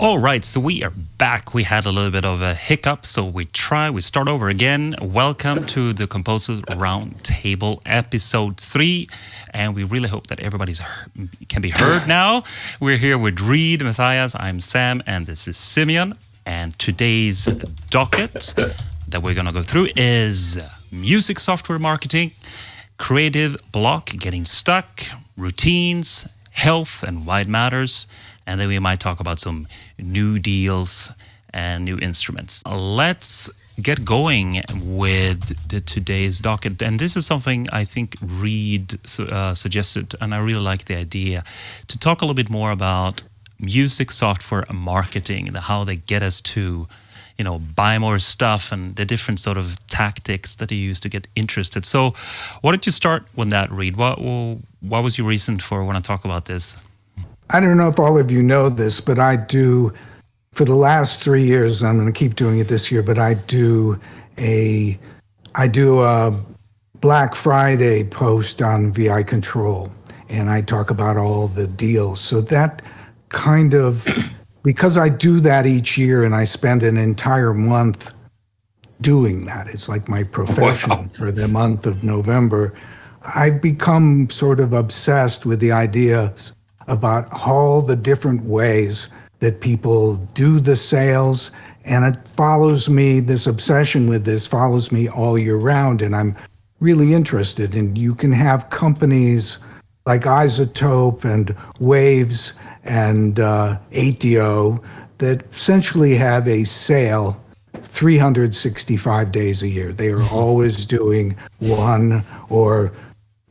All right, so we are back. We had a little bit of a hiccup, so we start over again. Welcome to the Composers Roundtable episode 3, and we really hope that everybody's can be heard now. We're here with Reed, Matthias, I'm Sam, and this is Simeon. And today's docket that we're going to go through is music software marketing, creative block, getting stuck, routines, health, and why it matters. And then we might talk about some new deals and new instruments. Let's get going with today's docket. And this is something I think Reed suggested, and I really like the idea, to talk a little bit more about music software marketing, how they get us to, buy more stuff and the different sort of tactics that they use to get interested. So why don't you start with that, Reed? What was your reason for want to talk about this? I don't know if all of you know this, but I do, for the last 3 years, I'm going to keep doing it this year, but I do a Black Friday post on VI Control, and I talk about all the deals. So that kind of, because I do that each year and I spend an entire month doing that, it's like my profession for the month of November, I've become sort of obsessed with the idea about all the different ways that people do the sales. And it follows me, this obsession with this follows me all year round. And I'm really interested. And you can have companies like iZotope and Waves and ATO that essentially have a sale 365 days a year. They are always doing 1 or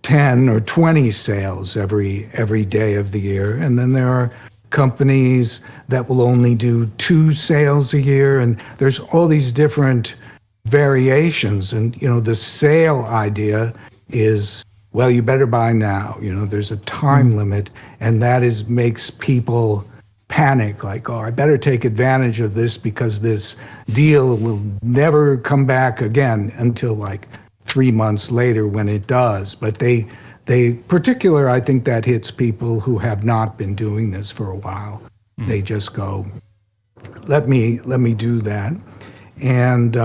10 or 20 sales every day of the year. And then there are companies that will only do 2 sales a year. And there's all these different variations. And, the sale idea is, well, you better buy now. There's a time limit, and that makes people panic, like, oh, I better take advantage of this because this deal will never come back again until like 3 months later when it does. But they particular, I think that hits people who have not been doing this for a while. They just go, let me do that. And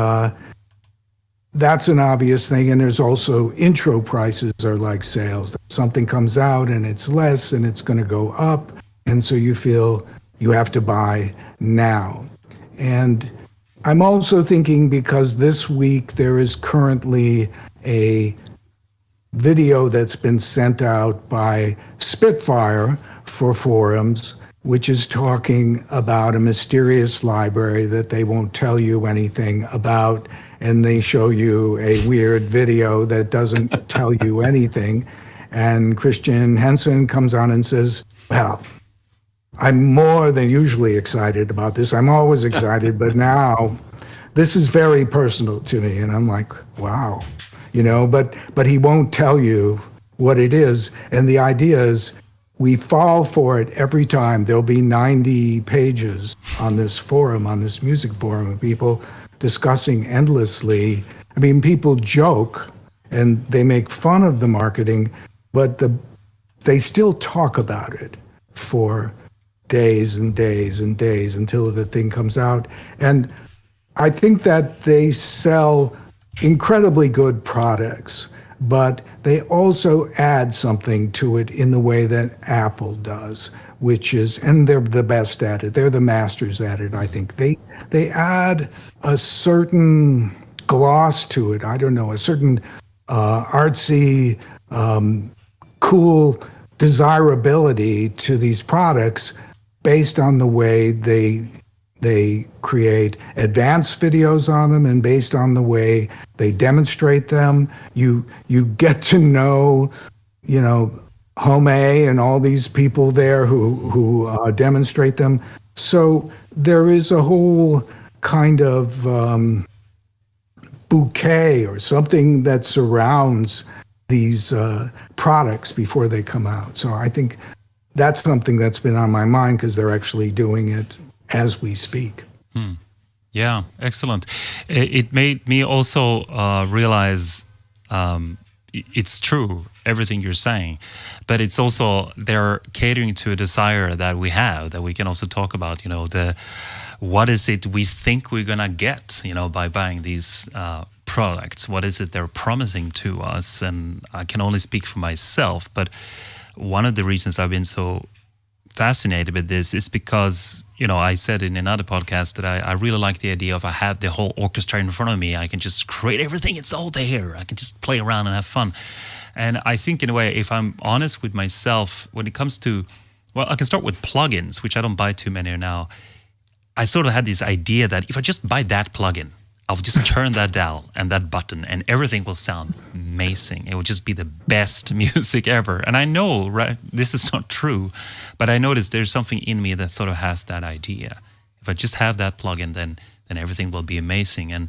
that's an obvious thing. And there's also intro prices are like sales. Something comes out and it's less and it's going to go up. And so you feel you have to buy now. And I'm also thinking, because this week there is currently a video that's been sent out by Spitfire for forums, which is talking about a mysterious library that they won't tell you anything about. And they show you a weird video that doesn't tell you anything. And Christian Henson comes on and says, well, I'm more than usually excited about this. I'm always excited, but now this is very personal to me. And I'm like, wow, but he won't tell you what it is. And the idea is we fall for it every time. There'll be 90 pages on this forum, on this music forum, of people discussing endlessly. I mean, people joke and they make fun of the marketing, but they still talk about it for days and days and days until the thing comes out. And I think that they sell incredibly good products, but they also add something to it in the way that Apple does, which is, and they're the best at it. They're the masters at it, I think. They add a certain gloss to it. I don't know, a certain artsy, cool desirability to these products based on the way they create advanced videos on them, and based on the way they demonstrate them. You get to know, Home A and all these people there who demonstrate them. So there is a whole kind of bouquet or something that surrounds these products before they come out. So I think that's something that's been on my mind, because they're actually doing it as we speak. Yeah, excellent. It made me also realize, it's true, everything you're saying, but it's also they're catering to a desire that we have that we can also talk about. What is it we think we're gonna get, by buying these products? What is it they're promising to us? And I can only speak for myself, but one of the reasons I've been so fascinated with this is because, I said in another podcast that I really like the idea of I have the whole orchestra in front of me. I can just create everything. It's all there. I can just play around and have fun. And I think in a way, if I'm honest with myself, when it comes to, I can start with plugins, which I don't buy too many now. I sort of had this idea that if I just buy that plugin, I'll just turn that dial and that button and everything will sound amazing. It will just be the best music ever. And I know, right, this is not true, but I noticed there's something in me that sort of has that idea. If I just have that plugin, then everything will be amazing. And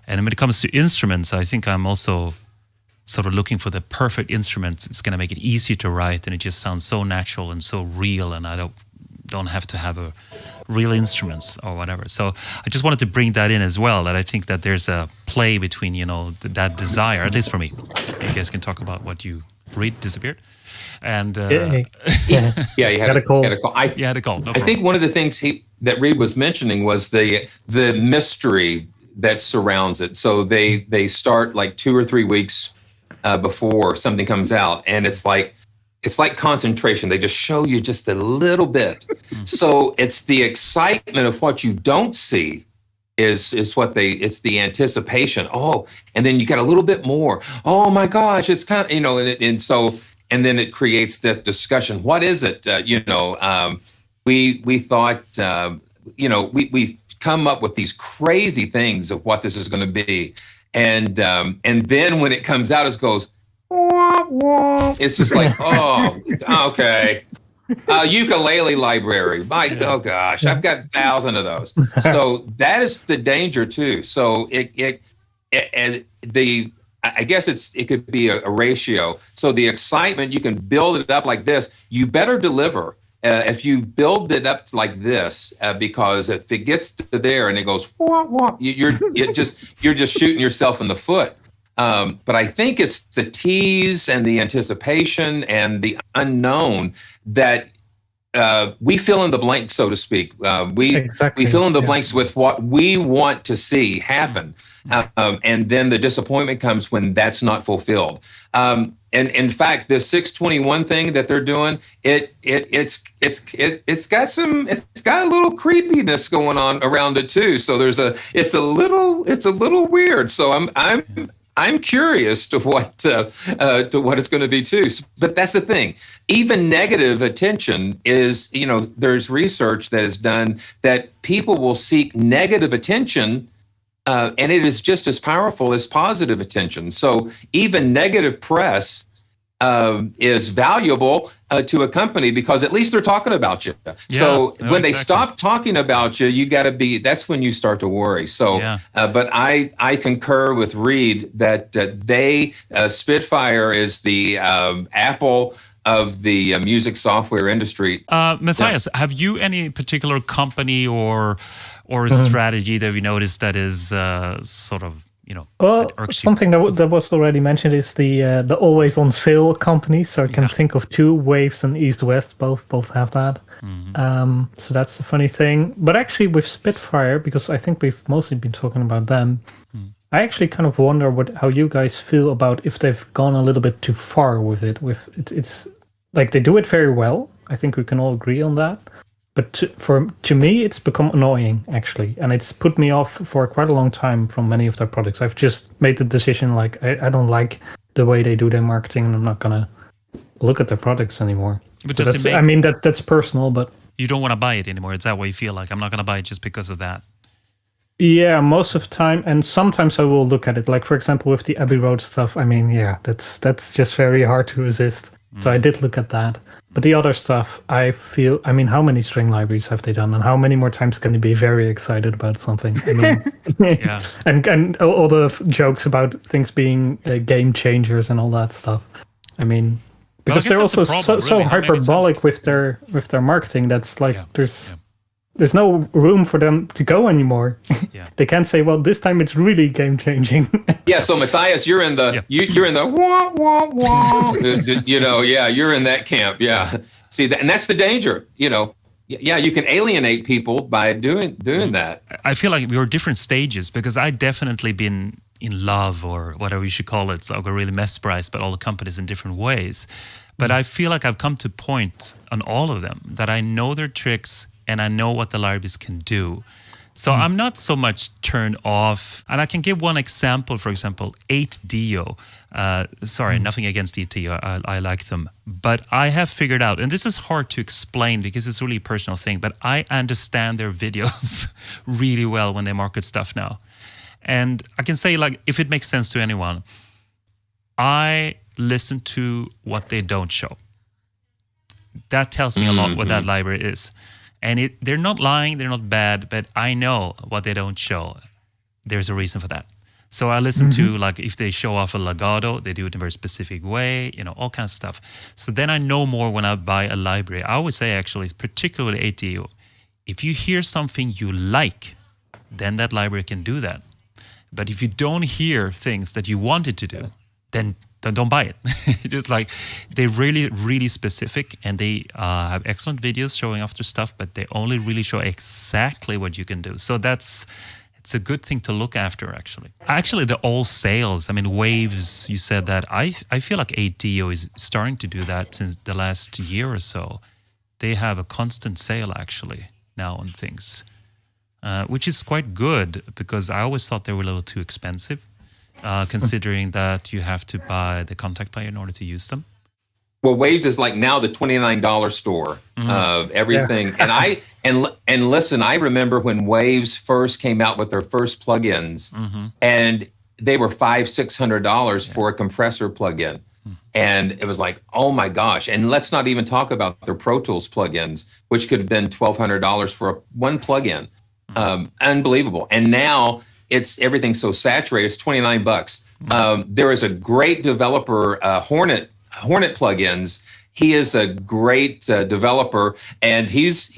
when it comes to instruments, I think I'm also sort of looking for the perfect instrument. It's going to make it easy to write, and it just sounds so natural and so real, and I don't have to have a real instruments or whatever. So I just wanted to bring that in as well, that I think that there's a play between, that desire, at least for me. You guys can talk about what you read disappeared. And yeah, you had a call. You had a call. No I think one of the things that Reed was mentioning was the mystery that surrounds it. So they start like 2 or 3 weeks before something comes out, and it's like concentration. They just show you just a little bit. So it's the excitement of what you don't see is it's the anticipation. Oh, and then you get a little bit more. Oh my gosh, it's kind of, and then it creates that discussion. What is it? We thought, we come up with these crazy things of what this is going to be. And then when it comes out, it goes, it's just like, oh, okay. Ukulele library. Oh gosh, I've got 1,000 of those. So that is the danger too. So I guess it could be a ratio. So the excitement, you can build it up like this. You better deliver if you build it up like this, because if it gets to there and it goes, you're just shooting yourself in the foot. But I think it's the tease and the anticipation and the unknown that we fill in the blanks, so to speak. We fill in the blanks with what we want to see happen. And then the disappointment comes when that's not fulfilled. And in fact, this 621 thing that they're doing, it's got a little creepiness going on around it too. So it's a little weird. So I'm curious to what it's going to be too. But that's the thing. Even negative attention is, there's research that is done that people will seek negative attention, and it is just as powerful as positive attention. So even negative press is valuable to a company because at least they're talking about you. When they stop talking about you, that's when you start to worry. So, but I concur with Reed that Spitfire is the Apple of the music software industry. Matthias, have you any particular company or strategy that you noticed that is sort of, something that was already mentioned is the always on sale companies. So I can think of two, Waves and East West, both have that. Mm-hmm. So that's the funny thing. But actually with Spitfire, because I think we've mostly been talking about them, I actually kind of wonder how you guys feel about if they've gone a little bit too far with it. It's like they do it very well. I think we can all agree on that. But to me, it's become annoying, actually. And it's put me off for quite a long time from many of their products. I've just made the decision, like, I don't like the way they do their marketing, and I'm not going to look at their products anymore. But so that's personal, but... You don't want to buy it anymore. It's that way you feel like, I'm not going to buy it just because of that. Yeah, most of the time. And sometimes I will look at it. Like, for example, with the Abbey Road stuff, that's just very hard to resist. So I did look at that. But the other stuff, I feel, how many string libraries have they done? And how many more times can you be very excited about something? Yeah. And all the jokes about things being game changers and all that stuff. Because they're also so hyperbolic with their marketing. That's like, there's no room for them to go anymore. Yeah. They can't say, well, this time it's really game changing. Yeah, so Matthias, you're in the you're in the wah wah wah. You're in that camp. Yeah, see that, and that's the danger. Yeah, you can alienate people by doing that. I feel like we're different stages because I definitely been in love or whatever you should call it. So I got really mesmerized by all the companies in different ways. But I feel like I've come to a point on all of them that I know their tricks and I know what the libraries can do. So I'm not so much turned off. And I can give one example, for example, 8Dio. Nothing against 8Dio. I like them. But I have figured out, and this is hard to explain because it's really a personal thing, but I understand their videos really well when they market stuff now. And I can say, like, if it makes sense to anyone, I listen to what they don't show. That tells me a lot what that library is. And they're not lying, they're not bad, but I know what they don't show. There's a reason for that. So I listen to, like, if they show off a Legato, they do it in a very specific way, all kinds of stuff. So then I know more when I buy a library. I always say, actually, particularly 8Dio, if you hear something you like, then that library can do that. But if you don't hear things that you wanted to do, then don't buy it. It's like they're really, really specific, and they have excellent videos showing off their stuff, but they only really show exactly what you can do. So it's a good thing to look after, actually. Actually, the all sales, I mean, Waves, you said that. I feel like 8Dio is starting to do that since the last year or so. They have a constant sale, actually, now on things, which is quite good because I always thought they were a little too expensive. Considering that you have to buy the contact player in order to use them. Well, Waves is like now the $29 store of everything. Yeah. And listen, I remember when Waves first came out with their first plugins, and they were $500-600 for a compressor plugin. And it was like, oh my gosh. And let's not even talk about their Pro Tools plugins, which could have been $1,200 for one plugin. Unbelievable. And now everything's so saturated. It's $29. There is a great developer, Hornet plugins. He is a great developer, and he's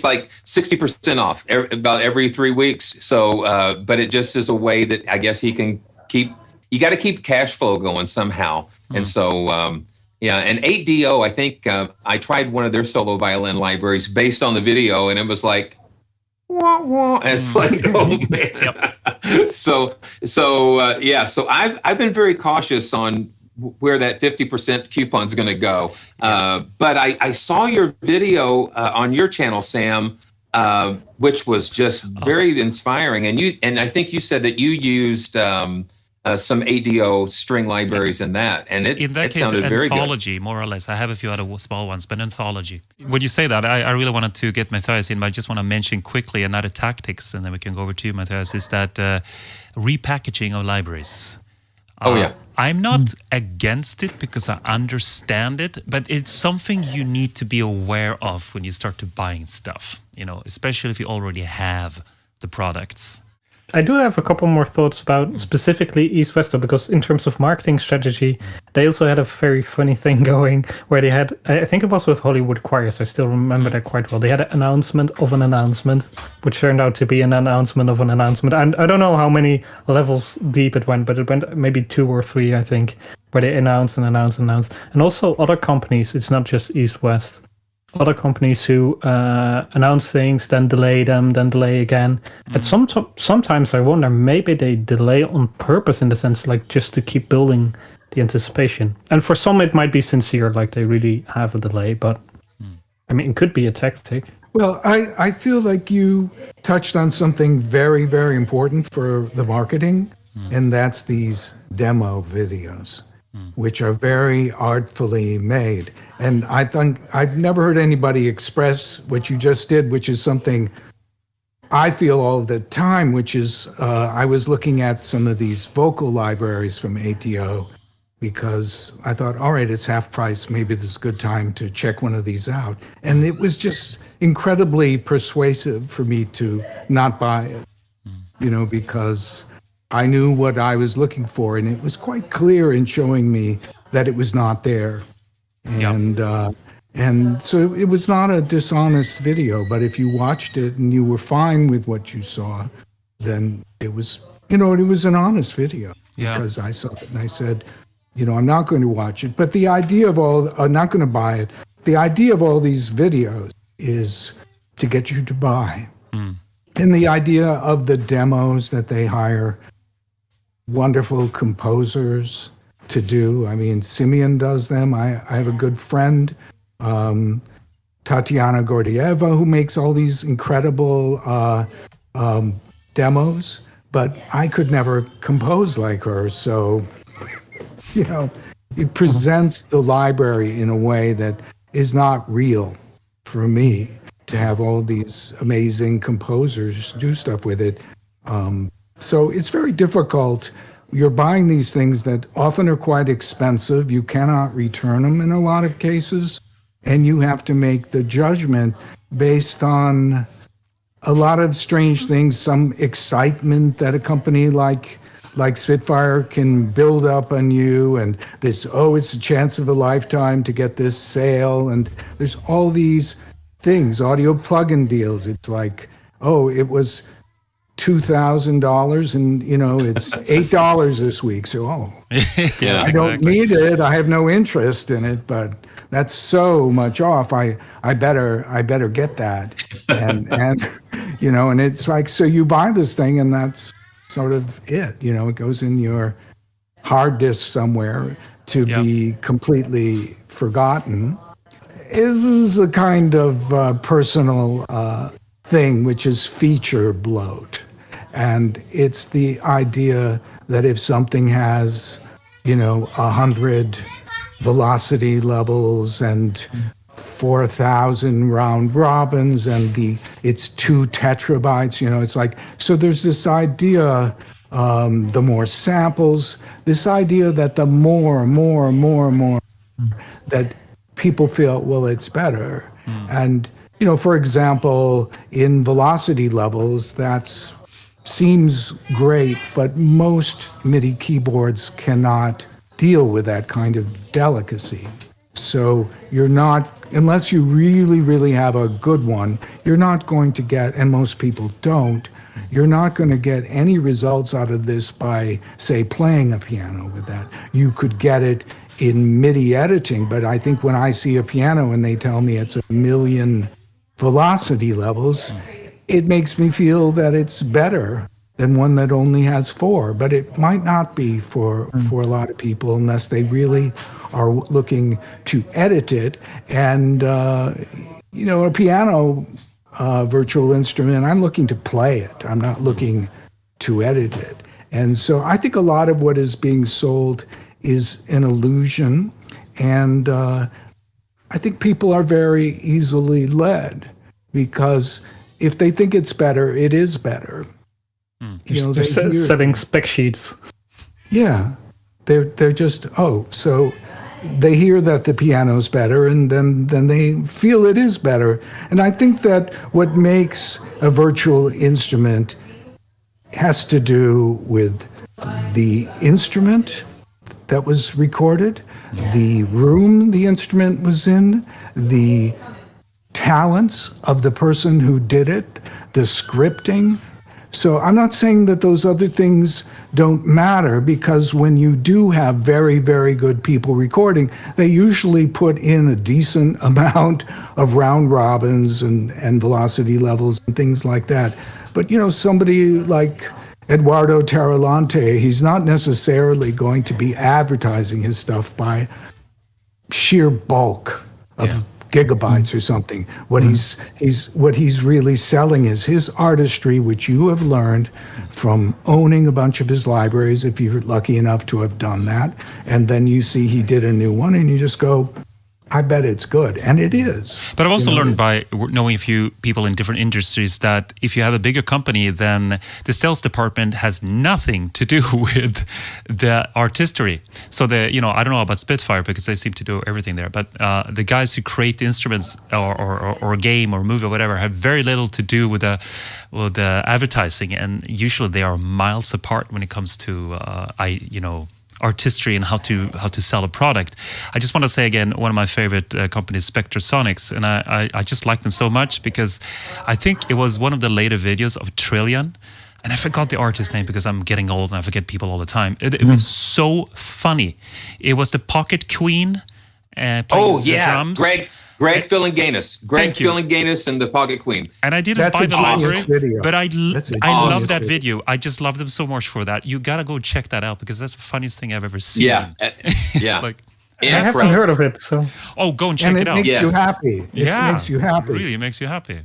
like 60% off about every 3 weeks. So, but it just is a way that I guess he can keep. You got to keep cash flow going somehow, and so And 8Dio, I think I tried one of their solo violin libraries based on the video, and it was like. Wah, wah. And it's like, oh man. So I've been very cautious on where that 50% coupon is going to go. But I saw your video on your channel, Sam, which was just very inspiring. And I think you said that you used some 8Dio string libraries in that, and it sounded very good. Anthology, more or less. I have a few other small ones, but Anthology. When you say that, I really wanted to get Matthias in, but I just want to mention quickly another tactics, and then we can go over to you, Matthias, is that repackaging of libraries. I'm not against it because I understand it, but it's something you need to be aware of when you start to buying stuff, especially if you already have the products. I do have a couple more thoughts about specifically East West, because in terms of marketing strategy, they also had a very funny thing going where they had, I think it was with Hollywood Choirs, I still remember that quite well. They had an announcement of an announcement, which turned out to be an announcement of an announcement. And I don't know how many levels deep it went, but it went maybe 2 or 3, I think, where they announced. And also other companies, it's not just East West. Other companies who announce things, then delay them, then delay again. And sometimes I wonder, maybe they delay on purpose in the sense, like, just to keep building the anticipation. And for some, it might be sincere, like they really have a delay. But, I mean, it could be a tactic. Well, I feel like you touched on something very, very important for the marketing, and that's these demo videos, which are very artfully made. And I think I've never heard anybody express what you just did, which is something I feel all the time, which is I was looking at some of these vocal libraries from 8Dio because I thought, all right, it's half price. Maybe this is a good time to check one of these out. And it was just incredibly persuasive for me to not buy it, because I knew what I was looking for, and it was quite clear in showing me that it was not there. And And so it was not a dishonest video, but if you watched it and you were fine with what you saw, then it was, it was an honest video. Yeah. Because I saw it and I said, I'm not going to watch it. But the idea of I'm not going to buy it. The idea of all these videos is to get you to buy. And the idea of the demos that they hire wonderful composers to do. I mean, Simeon does them. I have a good friend, Tatiana Gordieva, who makes all these incredible demos, but I could never compose like her. So, it presents the library in a way that is not real for me to have all these amazing composers do stuff with it. So it's very difficult. You're buying these things that often are quite expensive. You cannot return them in a lot of cases. And you have to make the judgment based on a lot of strange things, some excitement that a company like Spitfire can build up on you, and this, it's a chance of a lifetime to get this sale. And there's all these things, audio plug-in deals. It's like, it was $2,000 and it's $8 this week. So Yeah, I don't need it. I have no interest in it, but that's so much off. I better get that. And and it's like, so you buy this thing and that's sort of it. It goes in your hard disk somewhere to be completely forgotten. This is a kind of personal thing, which is feature bloat. And it's the idea that if something has, 100 velocity levels and 4,000 round robins and it's 2 tetrabytes, it's like, so there's this idea, the more samples, this idea that the more that people feel, well, it's better. And, for example, in velocity levels, that seems great, but most MIDI keyboards cannot deal with that kind of delicacy. So you're not, unless you really, really have a good one, you're not going to get, and most people don't, you're not going to get any results out of this by, say, playing a piano with that. You could get it in MIDI editing, but I think when I see a piano and they tell me it's 1 million velocity levels, it makes me feel that it's better than one that only has 4. But it might not be for a lot of people unless they really are looking to edit it. And, a piano virtual instrument, I'm looking to play it. I'm not looking to edit it. And so I think a lot of what is being sold is an illusion. And I think people are very easily led because if they think it's better, it is better. They're setting spec sheets. Yeah, they're just so they hear that the piano's better, and then they feel it is better. And I think that what makes a virtual instrument has to do with the instrument that was recorded, the room the instrument was in, the talents of the person who did it, the scripting. So I'm not saying that those other things don't matter, because when you do have very, very good people recording, they usually put in a decent amount of round robins and velocity levels and things like that. But, somebody like Eduardo Tarilonte, he's not necessarily going to be advertising his stuff by sheer bulk of gigabytes or something. What he's really selling is his artistry, which you have learned from owning a bunch of his libraries, if you're lucky enough to have done that. And then you see he did a new one and you just go, I bet it's good. And it is. But I've also learned by knowing a few people in different industries that if you have a bigger company, then the sales department has nothing to do with the artistry. So I don't know about Spitfire because they seem to do everything there, but the guys who create the instruments or game or movie or whatever have very little to do with the advertising, and usually they are miles apart when it comes to artistry and how to sell a product. I just want to say again, one of my favorite companies, Spectrasonics, and I just like them so much because I think it was one of the later videos of Trillion, and I forgot the artist's name because I'm getting old and I forget people all the time. It was so funny. It was the Pocket Queen. Oh the yeah, drums. Greg Philinganis. Greg Thank you. Philinganis and the Pocket Queen. And I didn't That's buy a the genius library, video. but I That's a love genius that video. video. I just love them so much for that. You gotta go check that out because that's the funniest thing I've ever seen. Yeah, yeah. Like, I haven't Incredible. heard of it, so oh, go and check And it it out. makes Yes. you happy. It Yeah, makes you happy. Really makes you happy.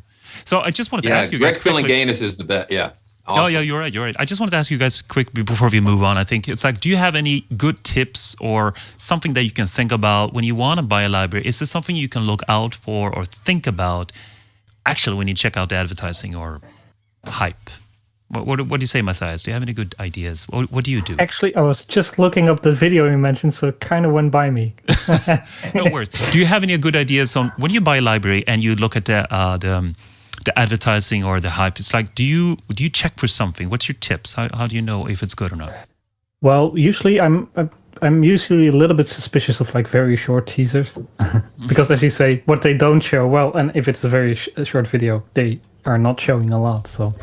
So I just wanted to Yeah, ask you Greg guys quickly. Philinganis is the best. Yeah. Oh Awesome. yeah, you're right. I just wanted to ask you guys quickly before we move on. I think it's like, do you have any good tips or something that you can think about when you want to buy a library? Is there something you can look out for or think about actually when you check out the advertising or hype? What do you say, Matthias? Do you have any good ideas? What do you do? actually I was just looking up the video you mentioned, so it kind of went by me. No worries. Do you have any good ideas on when you buy a library and you look at the advertising or the hype? It's like, do you check for something? What's your tips? How do you know if it's good or not? Well, usually I'm usually a little bit suspicious of like very short teasers because, as you say, what they don't show well, and if it's a very short video, they are not showing a lot. So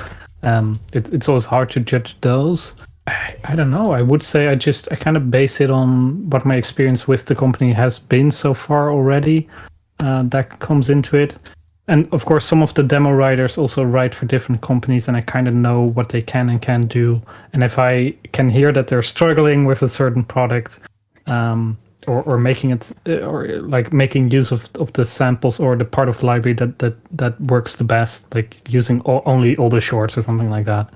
it's always hard to judge those. I don't know. I would say I kind of base it on what my experience with the company has been so far already. That comes into it. And of course, some of the demo writers also write for different companies, and I kind of know what they can and can't do. And if I can hear that they're struggling with a certain product, or making it, or like making use of the samples or the part of the library that works the best, like using only all the shorts or something like that,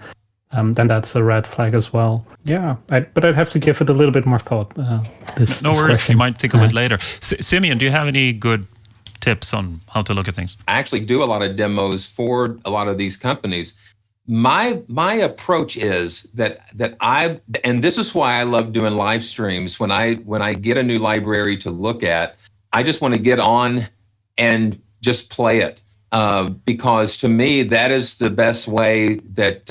then that's a red flag as well. Yeah, but I'd have to give it a little bit more thought. No This worries. question. You might think of it later. Simeon, do you have any good tips on how to look at things? I actually do a lot of demos for a lot of these companies. My approach is that and this is why I love doing live streams. When I get a new library to look at, I just want to get on and just play it. Because to me, that is the best way that,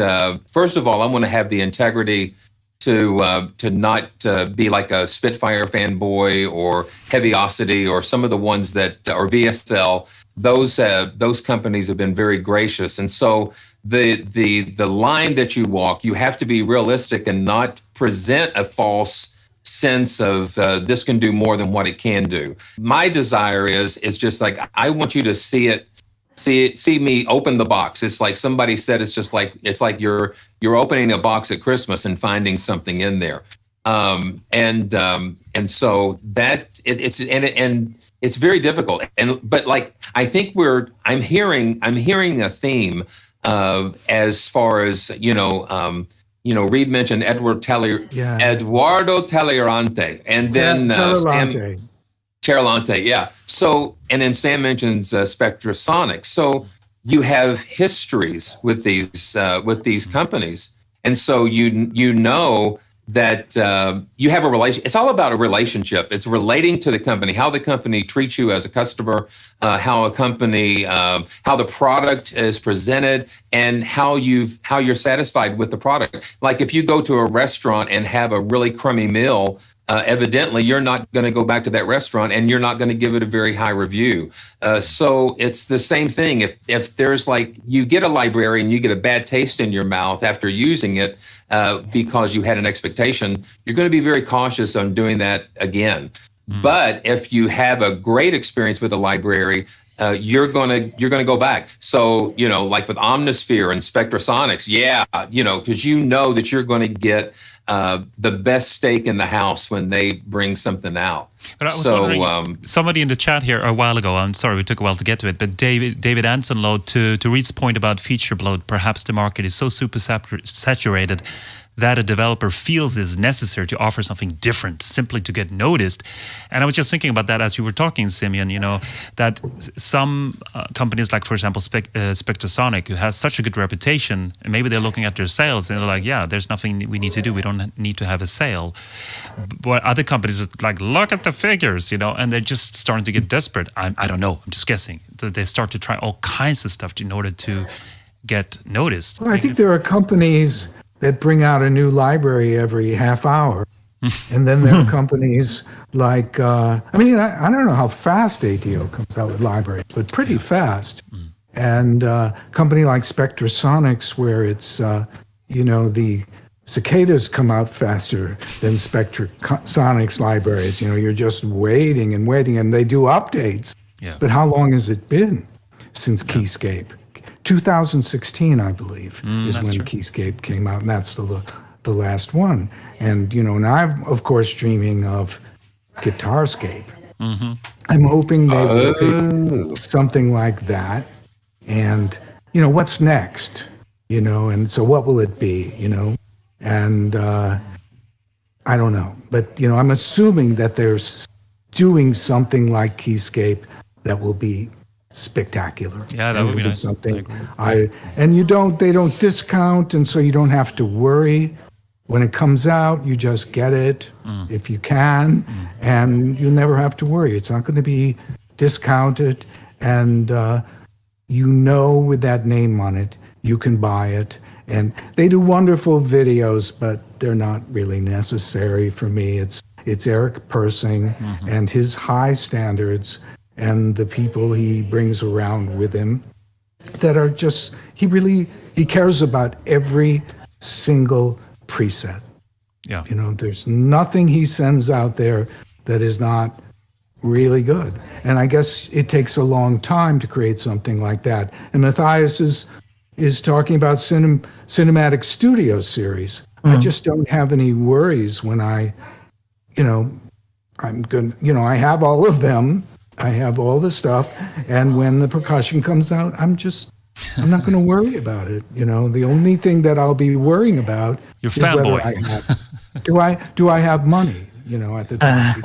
first of all, I want to have the integrity to not be like a Spitfire fanboy or Heaviosity or some of the ones that or VSL. Those companies have been very gracious, and so the line that you walk, you have to be realistic and not present a false sense of this can do more than what it can do. My desire is just like I want you to see me open the box. It's like somebody said, it's like you're opening a box at Christmas and finding something in there. And so that it's very difficult. But like, I think I'm hearing a theme, as far as, Reed mentioned Eduardo Tagliarante, and then Sam Tagliarante, yeah. So, and then Sam mentions Spectrasonics. So you have histories with these companies, and so you know that you have a relation. It's all about a relationship. It's relating to the company, how the company treats you as a customer, how the product is presented, and how you're satisfied with the product. Like if you go to a restaurant and have a really crummy meal, evidently you're not going to go back to that restaurant, and you're not going to give it a very high review. So it's the same thing. If there's like, you get a library and you get a bad taste in your mouth after using it, because you had an expectation, you're going to be very cautious on doing that again. But if you have a great experience with a library, you're gonna go back. So like with Omnisphere and Spectrasonics, because you know that you're going to get the best steak in the house when they bring something out. But I was wondering, somebody in the chat here a while ago, I'm sorry we took a while to get to it, but David Anson Load, to Reed's point about feature bloat, perhaps the market is so super saturated that a developer feels is necessary to offer something different simply to get noticed. And I was just thinking about that as you were talking, Simeon, that some companies like, for example, Spectrasonic, who has such a good reputation, and maybe they're looking at their sales and they're like, yeah, there's nothing we need to do. We don't need to have a sale. But other companies are like, look at the figures, and they're just starting to get desperate. I don't know. I'm just guessing. They start to try all kinds of stuff in order to get noticed. Well, I think there are companies that bring out a new library every half hour. And then there are companies like, I don't know how fast ATO comes out with libraries, but pretty fast. And a company like Spectrasonics, where it's, the cicadas come out faster than Spectrasonics libraries. You're just waiting and waiting, and they do updates. Yeah. But how long has it been since Keyscape? 2016, I believe, is when true. Keyscape came out, and that's the last one. And and I'm of course dreaming of Guitarscape. I'm hoping they will pick something like that. And what's next? And so what will it be? And I don't know, but I'm assuming that there's doing something like Keyscape that will be spectacular. Yeah, that would be nice. Something I they don't discount, and so you don't have to worry. When it comes out, you just get it if you can, and you never have to worry. It's not going to be discounted, and with that name on it, you can buy it. And they do wonderful videos, but they're not really necessary for me. It's Eric Persing and his high standards and the people he brings around with him that are just, he cares about every single preset. Yeah. There's nothing he sends out there that is not really good. And I guess it takes a long time to create something like that. And Matthias is talking about cinematic studio series. I just don't have any worries when I have all of them. I have all the stuff. And when the percussion comes out, I'm not going to worry about it. The only thing that I'll be worrying about Your is whether fanboy. do I have money, at the time.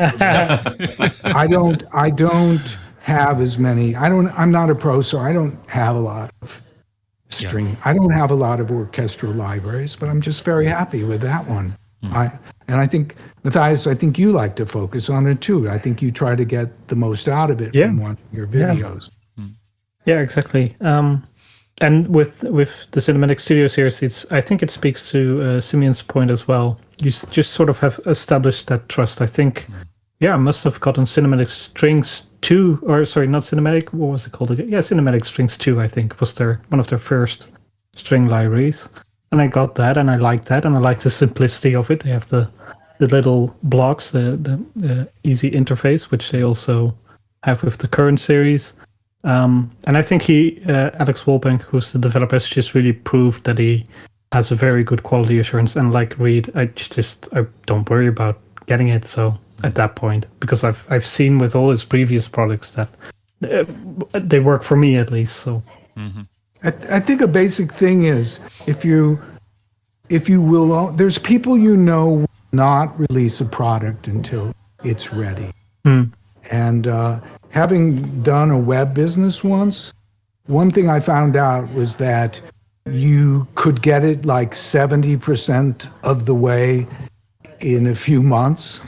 I don't have as many. I'm not a pro, so I don't have a lot of string. I don't have a lot of orchestral libraries, but I'm just very happy with that one. And I think, Matthias, I think you like to focus on it too. I think you try to get the most out of it from watching your videos. Yeah, exactly. And with the Cinematic Studio series, I think it speaks to Simeon's point as well. You just sort of have established that trust. I think, I must have gotten Cinematic Strings 2, or sorry, not Cinematic, what was it called again? Yeah, Cinematic Strings 2, I think, was one of their first string libraries. And I got that, and I liked that, and I like the simplicity of it. They have the little blocks, the easy interface, which they also have with the current series. And I think Alex Wolbank, who's the developer, has just really proved that he has a very good quality assurance. And like Reed, I don't worry about getting it. So at that point, because I've seen with all his previous products that they work for me at least. So I think a basic thing is if you will, there's people will not release a product until it's ready. And having done a web business once, one thing I found out was that you could get it like 70% of the way in a few months.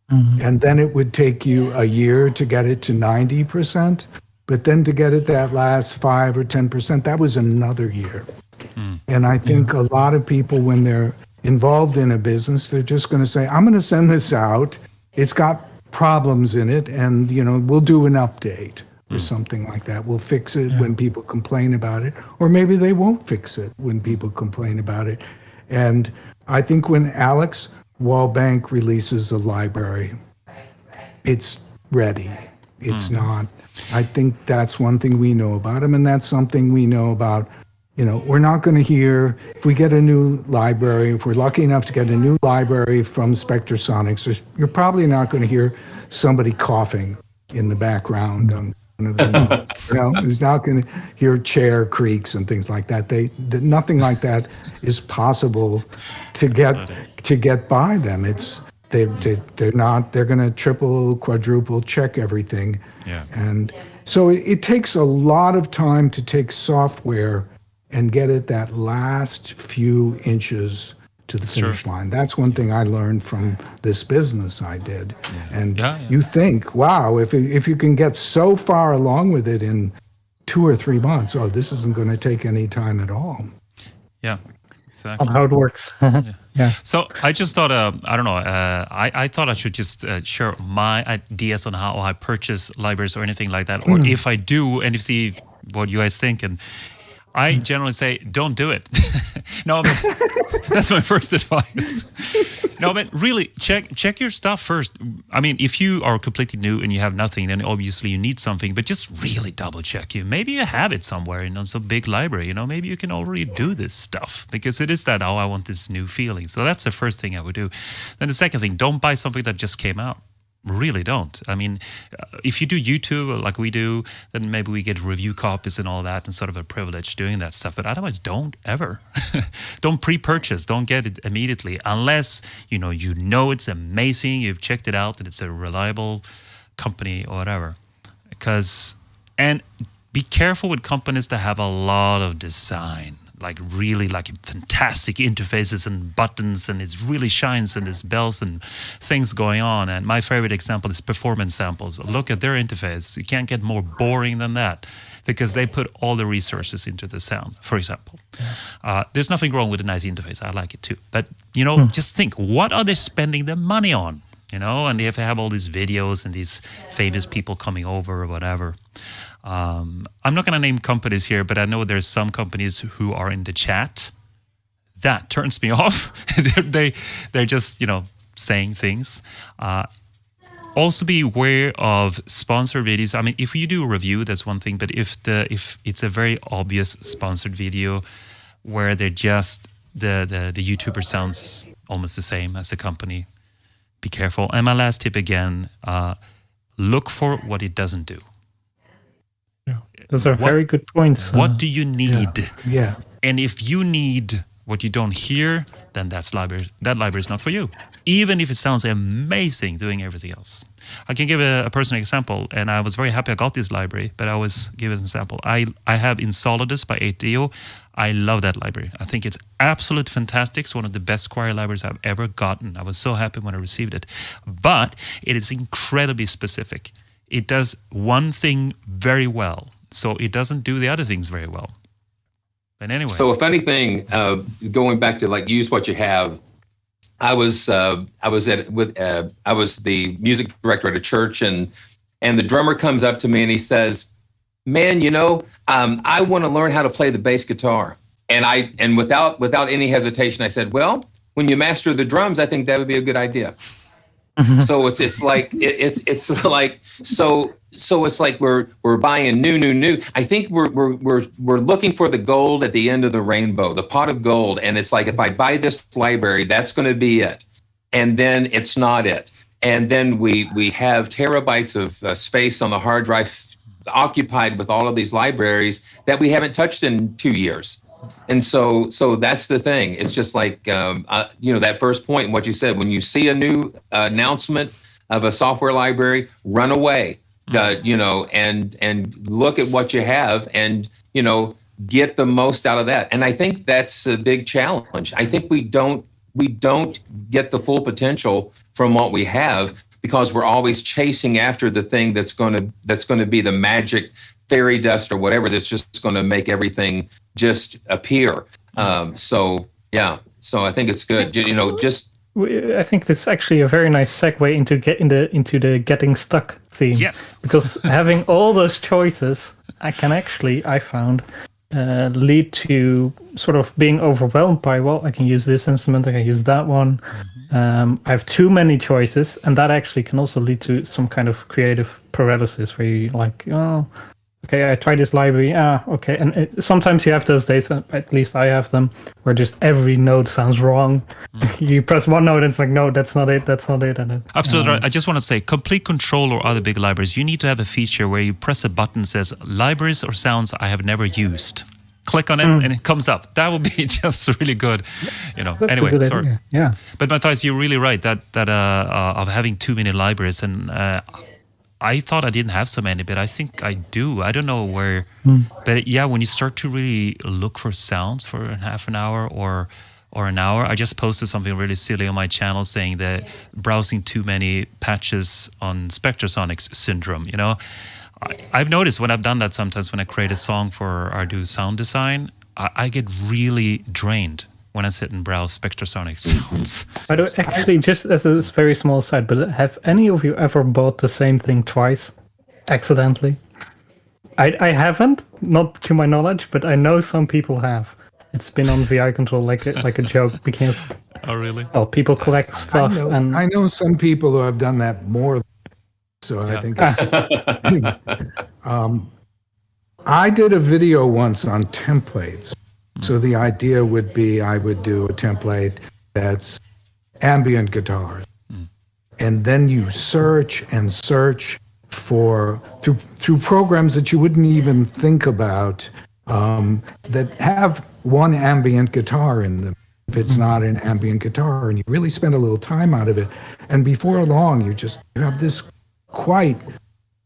And then it would take you a year to get it to 90%. But then to get it that last 5 or 10%, that was another year. And I think a lot of people, when they're involved in a business, they're just going to say, I'm going to send this out. It's got problems in it, and we'll do an update or something like that. We'll fix it when people complain about it, or maybe they won't fix it when people complain about it. And I think when Alex Wolbank releases a library, it's ready. It's not. I think that's one thing we know about him, and that's something we know about. We're not going to hear, if we get a new library, if we're lucky enough to get a new library from Spectrasonics, you're probably not going to hear somebody coughing in the background on one of the, who's not going to hear chair creaks and things like that. Nothing like that is possible to get by them. They're going to triple, quadruple check everything. Yeah. And so it takes a lot of time to take software and get it that last few inches to the finish line. That's one thing I learned from this business I did. And you think, wow, if you can get so far along with it in 2 or 3 months, this isn't going to take any time at all. Yeah. exactly. on how it works. Yeah. So I just thought, I don't know, I thought I should just share my ideas on how I purchase libraries or anything like that, or if I do, and see what you guys think. And I generally say, don't do it. No, but that's my first advice. No, but really, check your stuff first. I mean, if you are completely new and you have nothing, then obviously you need something, but just really double check you. Maybe you have it somewhere in some big library, you know, maybe you can already do this stuff because it is that, oh, I want this new feeling. So that's the first thing I would do. Then the second thing, don't buy something that just came out. Really don't. I mean, if you do YouTube like we do, then maybe we get review copies and all that and sort of a privilege doing that stuff. But otherwise, don't ever. Don't pre-purchase. Don't get it immediately unless you know it's amazing. You've checked it out and it's a reliable company or whatever. And be careful with companies that have a lot of design. Like really like fantastic interfaces and buttons, and it really shines, and there's bells and things going on. And my favorite example is Performance Samples. Look at their interface. You can't get more boring than that because they put all the resources into the sound, for example. There's nothing wrong with a nice interface. I like it too. But, just think, what are they spending their money on? And they have all these videos and these famous people coming over or whatever. I'm not going to name companies here, but I know there's some companies who are in the chat. That turns me off. They're just, saying things. Also be aware of sponsored videos. I mean, if you do a review, that's one thing. But if it's a very obvious sponsored video where they're just the YouTuber sounds almost the same as the company, be careful. And my last tip again, look for what it doesn't do. Those are very good points. What do you need? Yeah. And if you need what you don't hear, then that library is not for you. Even if it sounds amazing doing everything else. I can give a personal example, and I was very happy I got this library, but I was given an example. I have Enceladus by 8dio. I love that library. I think it's absolutely fantastic. It's one of the best choir libraries I've ever gotten. I was so happy when I received it. But it is incredibly specific. It does one thing very well. So it doesn't do the other things very well. But anyway. So if anything, going back to like use what you have, I was the music director at a church, and the drummer comes up to me and he says, "Man, I want to learn how to play the bass guitar." And without any hesitation, I said, "Well, when you master the drums, I think that would be a good idea." Mm-hmm. So it's like we're buying new. I think we're looking for the gold at the end of the rainbow, the pot of gold, and it's like if I buy this library, that's going to be it, and then it's not it, and then we have terabytes of space on the hard drive occupied with all of these libraries that we haven't touched in 2 years. And so that's the thing. It's just like, that first point, what you said, when you see a new announcement of a software library, run away, and look at what you have and, get the most out of that. And I think that's a big challenge. I think we don't get the full potential from what we have because we're always chasing after the thing that's going to be the magic fairy dust or whatever that's just going to make everything just appear. So I think it's good. I think this is actually a very nice segue into the getting stuck theme. Yes, because having all those choices, I found lead to sort of being overwhelmed by, well, I can use this instrument, I can use that one. I have too many choices, and that actually can also lead to some kind of creative paralysis where you like, oh, okay, I tried this library. Okay. And sometimes you have those days, at least I have them, where just every note sounds wrong. You press one note and it's like, no, that's not it. And absolutely right. I just want to say, Complete Control or other big libraries, you need to have a feature where you press a button that says, libraries or sounds I have never used. Click on it and it comes up. That would be just really good. Anyway, sorry. Idea. Yeah. But Matthias, you're really right that of having too many libraries, and I thought I didn't have so many, but I think I do. I don't know where. But yeah, when you start to really look for sounds for half an hour or an hour, I just posted something really silly on my channel saying that browsing too many patches on Spectrasonics syndrome, I've noticed when I've done that sometimes when I create a song for or do sound design, I get really drained when I sit and browse Spectrasonic sounds. By the way, actually, just as a very small side, but have any of you ever bought the same thing twice, accidentally? I haven't, not to my knowledge, but I know some people have. It's been on VI Control like a joke because Oh, really? people collect stuff and I know some people who have done that more. So I think that's, I did a video once on templates. So the idea would be I would do a template that's ambient guitars. And then you search and search for through programs that you wouldn't even think about that have one ambient guitar in them if it's not an ambient guitar, and you really spend a little time out of it, and before long you have this quite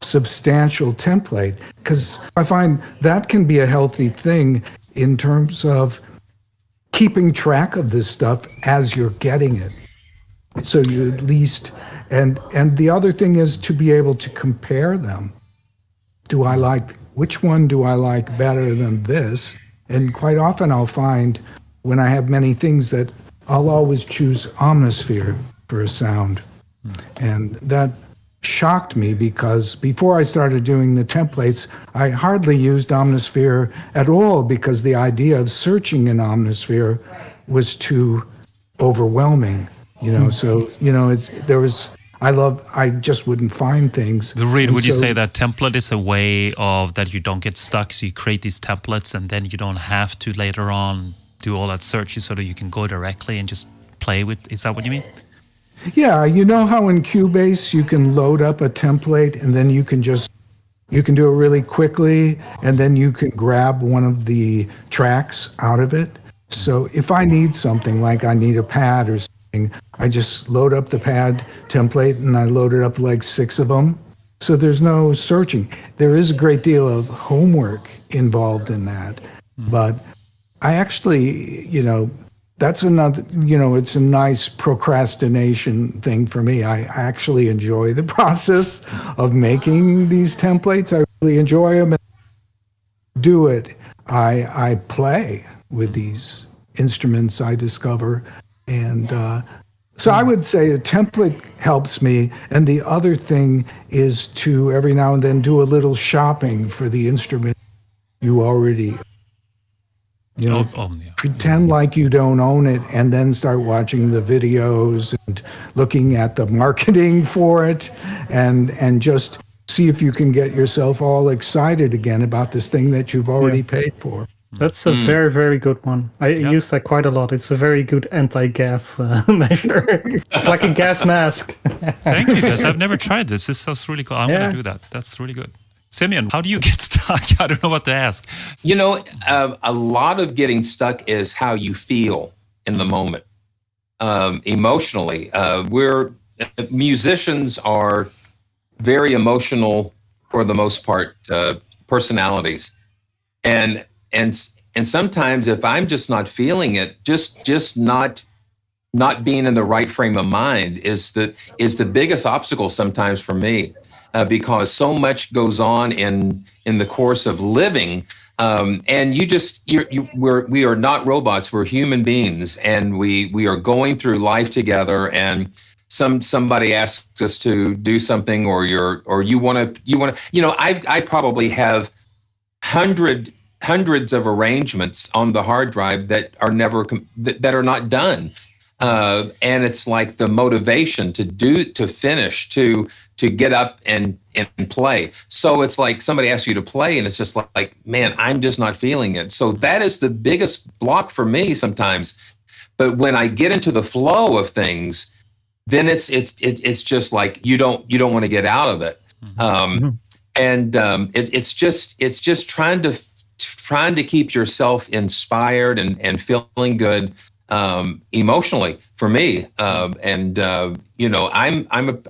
substantial template, because I find that can be a healthy thing in terms of keeping track of this stuff as you're getting it. So you at least, and the other thing is to be able to compare them. Which one do I like better than this? And quite often I'll find when I have many things that I'll always choose Omnisphere for a sound. And that shocked me because before I started doing the templates, I hardly used Omnisphere at all because the idea of searching in Omnisphere was too overwhelming. So I just wouldn't find things. But Reid, And would you so- say that template is a way of that you don't get stuck? So you create these templates and then you don't have to later on do all that searching so that you can go directly and just play with. Is that what you mean? Yeah, you know how in Cubase you can load up a template and then you can do it really quickly and then you can grab one of the tracks out of it. So if I need something, like I need a pad or something, I just load up the pad template and I load it up like 6 of them. So there's no searching. There is a great deal of homework involved in that. But I actually, that's another, it's a nice procrastination thing for me. I actually enjoy the process of making these templates. I really enjoy them. Do it. I play with these instruments I discover. And so I would say a template helps me. And the other thing is to every now and then do a little shopping for the instrument you already Yeah. pretend like you don't own it and then start watching the videos and looking at the marketing for it and just see if you can get yourself all excited again about this thing that you've already paid for. that's a very, very good one. I use that quite a lot. It's a very good anti-gas measure. It's like a gas mask. Thank you, guys. I've never tried this. This sounds really cool. I'm going to do that. That's really good. Simeon, how do you get stuck? I don't know what to ask. A lot of getting stuck is how you feel in the moment, emotionally. Musicians are very emotional for the most part, personalities, and sometimes if I'm just not feeling it, just not being in the right frame of mind is the biggest obstacle sometimes for me. Because so much goes on in the course of living, and we are not robots. We're human beings, and we are going through life together. And somebody asks us to do something, or you want to. I probably have hundreds of arrangements on the hard drive that are that are not done. And it's like the motivation to finish, to get up and play. So it's like somebody asks you to play and it's just like, man, I'm just not feeling it. So that is the biggest block for me sometimes. But when I get into the flow of things, then it's just like you don't want to get out of it. It's just trying to keep yourself inspired and feeling good emotionally for me. I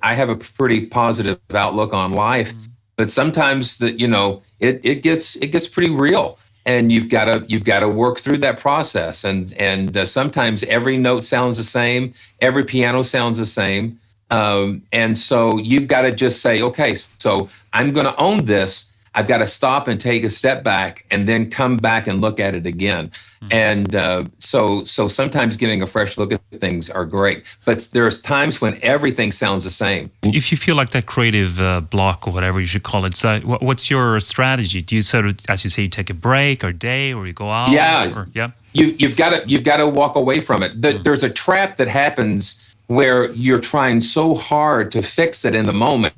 have a pretty positive outlook on life, but sometimes it gets pretty real, and you've got to work through that process. And sometimes every note sounds the same, every piano sounds the same. And so you've got to just say, okay, so I'm going to own this. I've got to stop and take a step back and then come back and look at it again. And so sometimes getting a fresh look at things are great, but there's times when everything sounds the same. If you feel like that creative block or whatever you should call it, so what's your strategy? Do you sort of, as you say, you take a break or day, or you go out? Yeah, you've got to walk away from it. There's a trap that happens where you're trying so hard to fix it in the moment,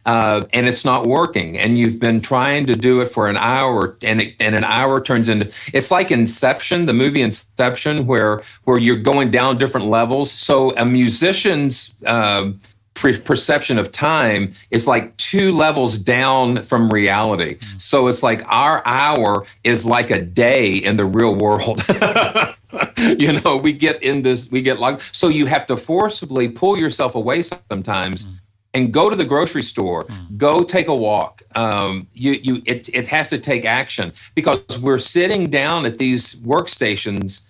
and it's not working. And you've been trying to do it for an hour, and an hour turns into, it's like Inception, the movie Inception, where you're going down different levels. So a musician's perception of time is like 2 levels down from reality. So it's like our hour is like a day in the real world. We get locked. So you have to forcibly pull yourself away sometimes and go to the grocery store, go take a walk. It has to take action, because we're sitting down at these workstations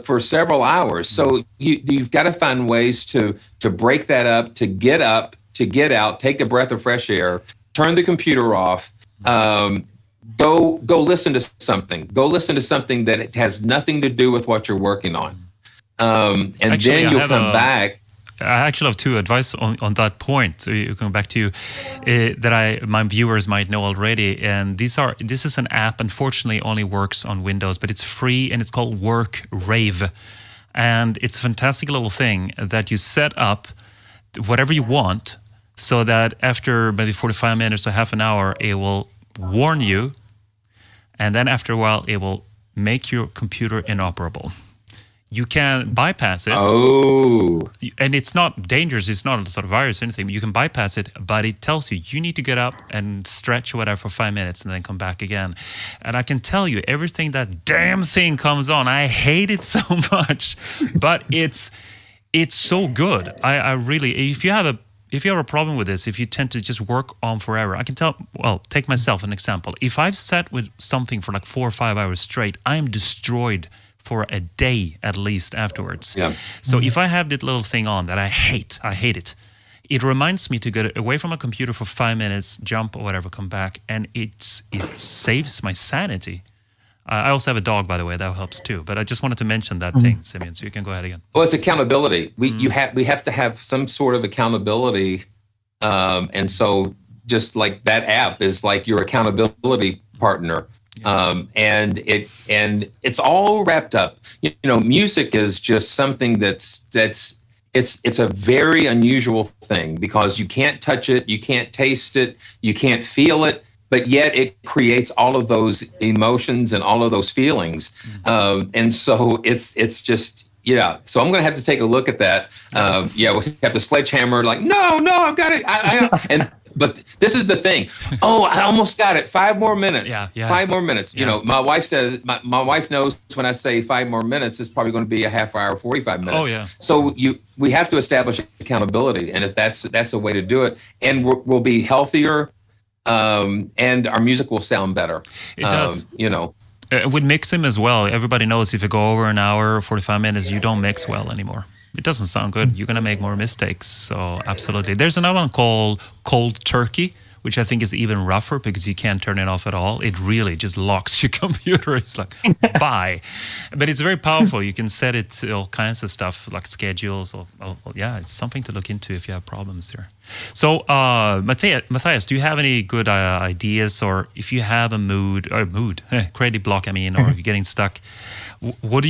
for several hours. So you've got to find ways to break that up, to get out, take a breath of fresh air, turn the computer off, go listen to something. Go listen to something that it has nothing to do with what you're working on. And Actually, then you'll come back. I actually have 2 advice on that point. So you come back to that my viewers might know already. And this is an app. Unfortunately, only works on Windows, but it's free and it's called WorkRave, and it's a fantastic little thing that you set up whatever you want, so that after maybe 45 minutes to half an hour, it will warn you, and then after a while, it will make your computer inoperable. You can bypass it. Oh. And it's not dangerous. It's not a sort of virus or anything. You can bypass it, but it tells you need to get up and stretch or whatever for 5 minutes and then come back again. And I can tell you, everything that damn thing comes on, I hate it so much, but it's so good. I really, if you have a problem with this, if you tend to just work on forever, I can tell, take myself an example. If I've sat with something for like 4 or 5 hours straight, I am destroyed for a day at least afterwards. Yeah. So if I have that little thing on that I hate it. It reminds me to get away from a computer for 5 minutes, jump or whatever, come back, and it saves my sanity. I also have a dog, by the way, that helps too. But I just wanted to mention that thing, Simeon, so you can go ahead again. Well, it's accountability. We have to have some sort of accountability, and so just like that app is like your accountability partner. And it's all wrapped up. Music is just something it's a very unusual thing, because you can't touch it, you can't taste it, you can't feel it, but yet it creates all of those emotions and all of those feelings. And so it's just, so I'm going to have to take a look at that. We'll have the sledgehammer, like, no, I've got it. But this is the thing. Oh, I almost got it. 5 more minutes. Yeah. 5 more minutes. Yeah. My wife says, my wife knows when I say 5 more minutes, it's probably going to be a half hour, 45 minutes. Oh, yeah. So we have to establish accountability. And if that's a way to do it, and we'll be healthier, and our music will sound better. It does. With mixing as well, everybody knows if you go over an hour or 45 minutes, you don't mix well anymore. It doesn't sound good. You're going to make more mistakes. So absolutely. There's another one called Cold Turkey, which I think is even rougher because you can't turn it off at all. It really just locks your computer. It's like, bye. But it's very powerful. You can set it to all kinds of stuff like schedules. It's something to look into if you have problems there. So Matthias, do you have any good ideas, or if you have a creative block, or you're getting stuck, how do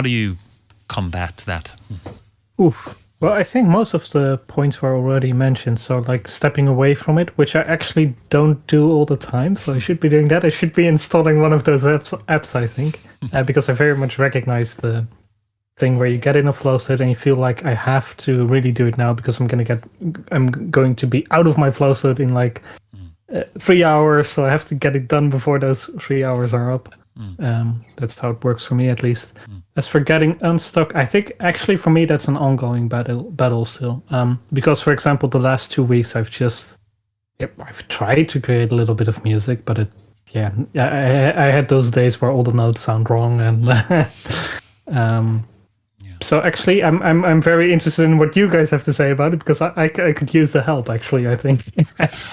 you combat that? Oof. Well, I think most of the points were already mentioned. So like stepping away from it, which I actually don't do all the time. So I should be doing that. I should be installing one of those apps I think, because I very much recognize the thing where you get in a flow state and you feel like I have to really do it now because I'm going to be out of my flow state in like 3 hours. So I have to get it done before those 3 hours are up. That's how it works for me, at least. As for getting unstuck, I think actually for me that's an ongoing battle still. Because, for example, the last 2 weeks I've tried to create a little bit of music, but I had those days where all the notes sound wrong, and So actually, I'm very interested in what you guys have to say about it, because I could use the help. Actually, I think.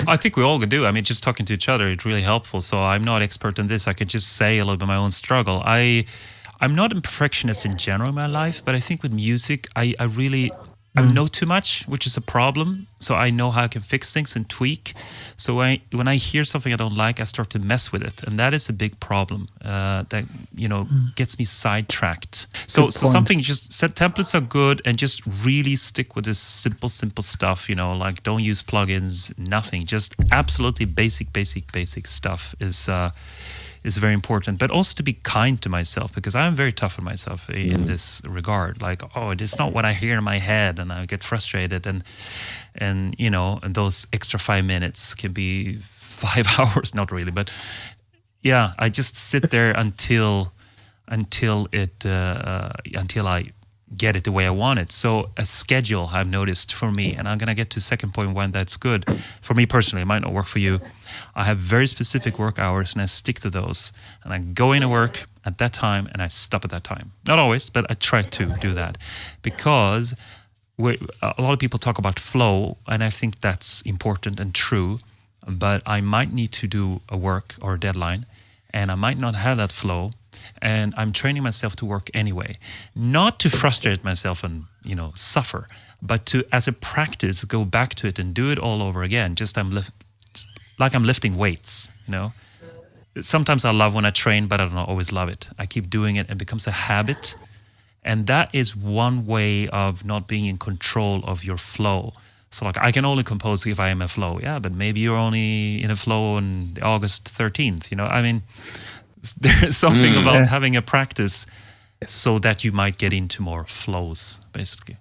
I think we all could do. I mean, just talking to each other, it's really helpful. So I'm not expert in this. I could just say a little bit my own struggle. I'm not a perfectionist in general in my life, but I think with music, I know too much, which is a problem. So I know how I can fix things and tweak. So when I hear something I don't like, I start to mess with it, and that is a big problem. That gets me sidetracked. So something, just set templates are good, and just really stick with this simple stuff. Like don't use plugins, nothing. Just absolutely basic stuff is very important, but also to be kind to myself, because I'm very tough on myself in this regard. Like, it's not what I hear in my head, and I get frustrated, and those extra 5 minutes can be 5 hours, not really, but yeah, I just sit there until I get it the way I want it. So a schedule, I've noticed for me, and I'm gonna get to the second point when that's good for me personally. It might not work for you. I have very specific work hours, and I stick to those. And I go into work at that time, and I stop at that time. Not always, but I try to do that, because a lot of people talk about flow, and I think that's important and true. But I might need to do a work or a deadline, and I might not have that flow. And I'm training myself to work anyway, not to frustrate myself and suffer, but to, as a practice, go back to it and do it all over again. Just like I'm lifting weights. Sometimes I love when I train, but I don't always love it. I keep doing it, and it becomes a habit, and that is one way of not being in control of your flow. So like I can only compose if I am in flow. Yeah, but maybe you're only in a flow on August 13th. I mean. There's something about having a practice so that you might get into more flows, basically.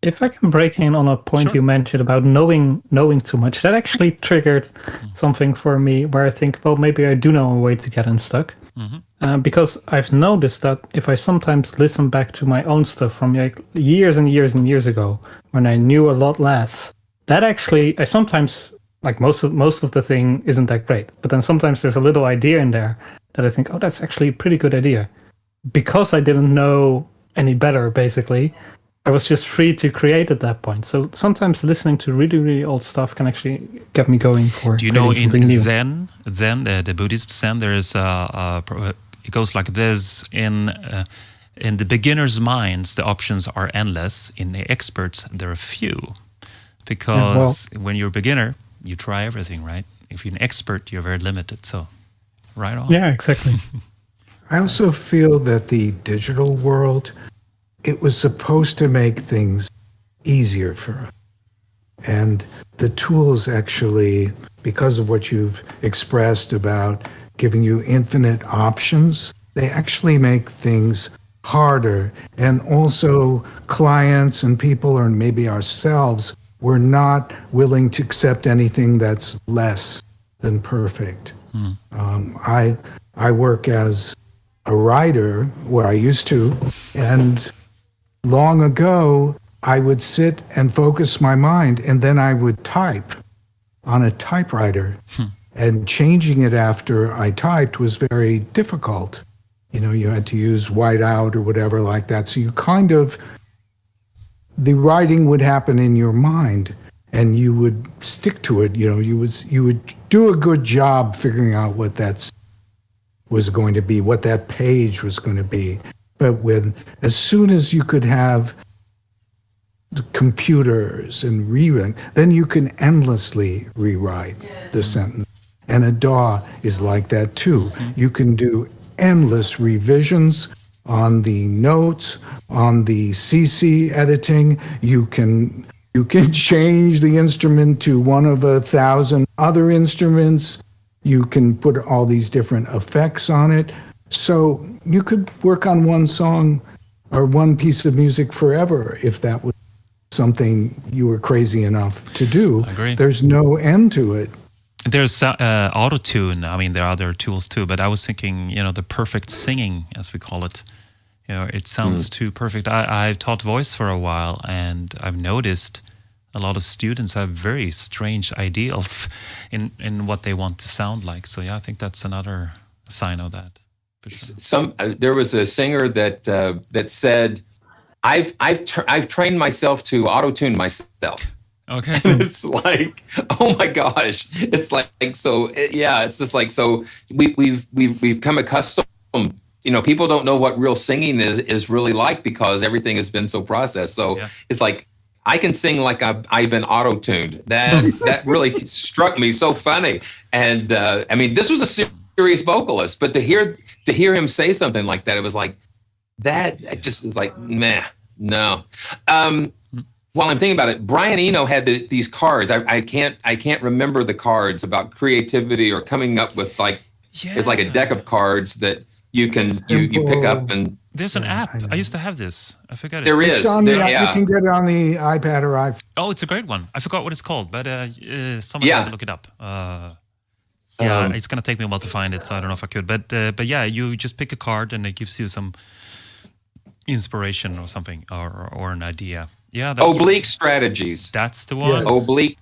If I can break in on a point you mentioned about knowing too much, that actually triggered something for me where I think, well, maybe I do know a way to get unstuck. Because I've noticed that if I sometimes listen back to my own stuff from years and years and years ago, when I knew a lot less, that actually, I sometimes, like most of the thing isn't that great, but then sometimes there's a little idea in there that I think, that's actually a pretty good idea. Because I didn't know any better, basically, I was just free to create at that point. So sometimes listening to really, really old stuff can actually get me going for. Do you know in Zen, the Buddhist Zen, there is it goes like this: in the beginner's minds, the options are endless. In the experts, there are few, because when you're a beginner, you try everything, right? If you're an expert, you're very limited. So. Right on. Yeah, exactly. I also feel that the digital world, it was supposed to make things easier for us. And the tools actually, because of what you've expressed about giving you infinite options, they actually make things harder. And also clients and people, or maybe ourselves, we're not willing to accept anything that's less than perfect. I work as a writer, where I used to, and long ago I would sit and focus my mind, and then I would type on a typewriter, and changing it after I typed was very difficult. You had to use whiteout or whatever like that. So the writing would happen in your mind, and you would stick to it. You would do a good job figuring out what that was going to be, what that page was going to be. But as soon as you could have the computers and rewriting, then you can endlessly rewrite the sentence. And a DAW is like that too. You can do endless revisions on the notes, on the CC editing. You can change the instrument to one of 1,000 other instruments. You can put all these different effects on it. So you could work on one song or one piece of music forever if that was something you were crazy enough to do. I agree. There's no end to it. There's auto-tune. I mean, there are other tools too, but I was thinking, the perfect singing, as we call it. It sounds too perfect. I've taught voice for a while, and I've noticed a lot of students have very strange ideals in what they want to sound like. So yeah, I think that's another sign of that. For sure. There was a singer that said I've trained myself to auto tune myself. Okay. It's like, oh my gosh, it's like so. Yeah, it's just like so. We've come accustomed. You know, people don't know what real singing is really like because everything has been so processed. So it's like I can sing like I've been auto tuned. That really struck me so funny. And I mean, this was a serious vocalist, but to hear him say something like that, it was like that. It just is like, meh, no. While I'm thinking about it, Brian Eno had these cards. I can't remember the cards about creativity or coming up with like it's like a deck of cards that you can you pick up and. There's an app. I used to have this. I forgot it. There is. You can get it on the iPad or iPhone. Oh, it's a great one. I forgot what it's called, but someone has to look it up. It's gonna take me a while to find it, so I don't know if I could. But yeah, you just pick a card and it gives you some inspiration or something or an idea. Yeah. Oblique Strategies. That's the one. Yes.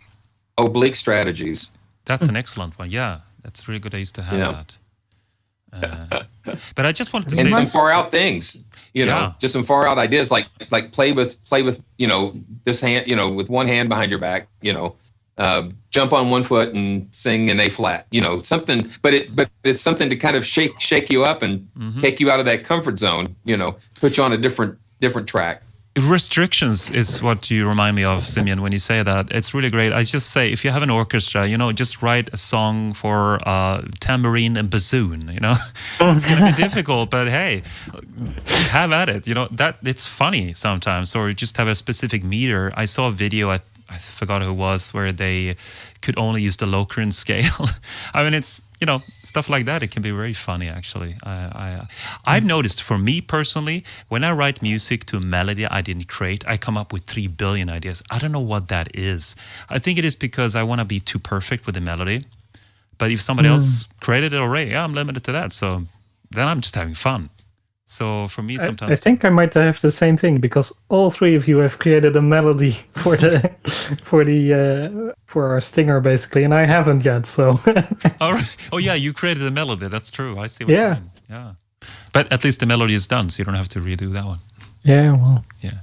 Oblique Strategies. That's an excellent one. Yeah, that's really good. I used to have that. But I just wanted to say some far out things, you know, just some far out ideas, like play with, you know, this hand, you know, with one hand behind your back, you know, jump on one foot and sing in A flat, you know, something, but it's something to kind of shake you up and take you out of that comfort zone, you know, put you on a different track. Restrictions is what you remind me of, Simeon, when you say that. It's really great. I just say, if you have an orchestra, you know, just write a song for tambourine and bassoon, you know. It's going to be difficult, but hey, have at it. You know, that it's funny sometimes, or just have a specific meter. I saw a video, I forgot who it was, where they could only use the Lohengrin scale. I mean, it's, you know, stuff like that. It can be very funny, actually. I've noticed, for me personally, when I write music to a melody I didn't create, I come up with 3 billion ideas. I don't know what that is. I think it is because I want to be too perfect with the melody. But if somebody else created it already, I'm limited to that. So then I'm just having fun. So for me, sometimes I think I might have the same thing, because all three of you have created a melody for our stinger, basically, and I haven't yet. So all right. Oh yeah, you created the melody. That's true. I see what you mean. Yeah, but at least the melody is done, so you don't have to redo that one. Yeah, well. Yeah,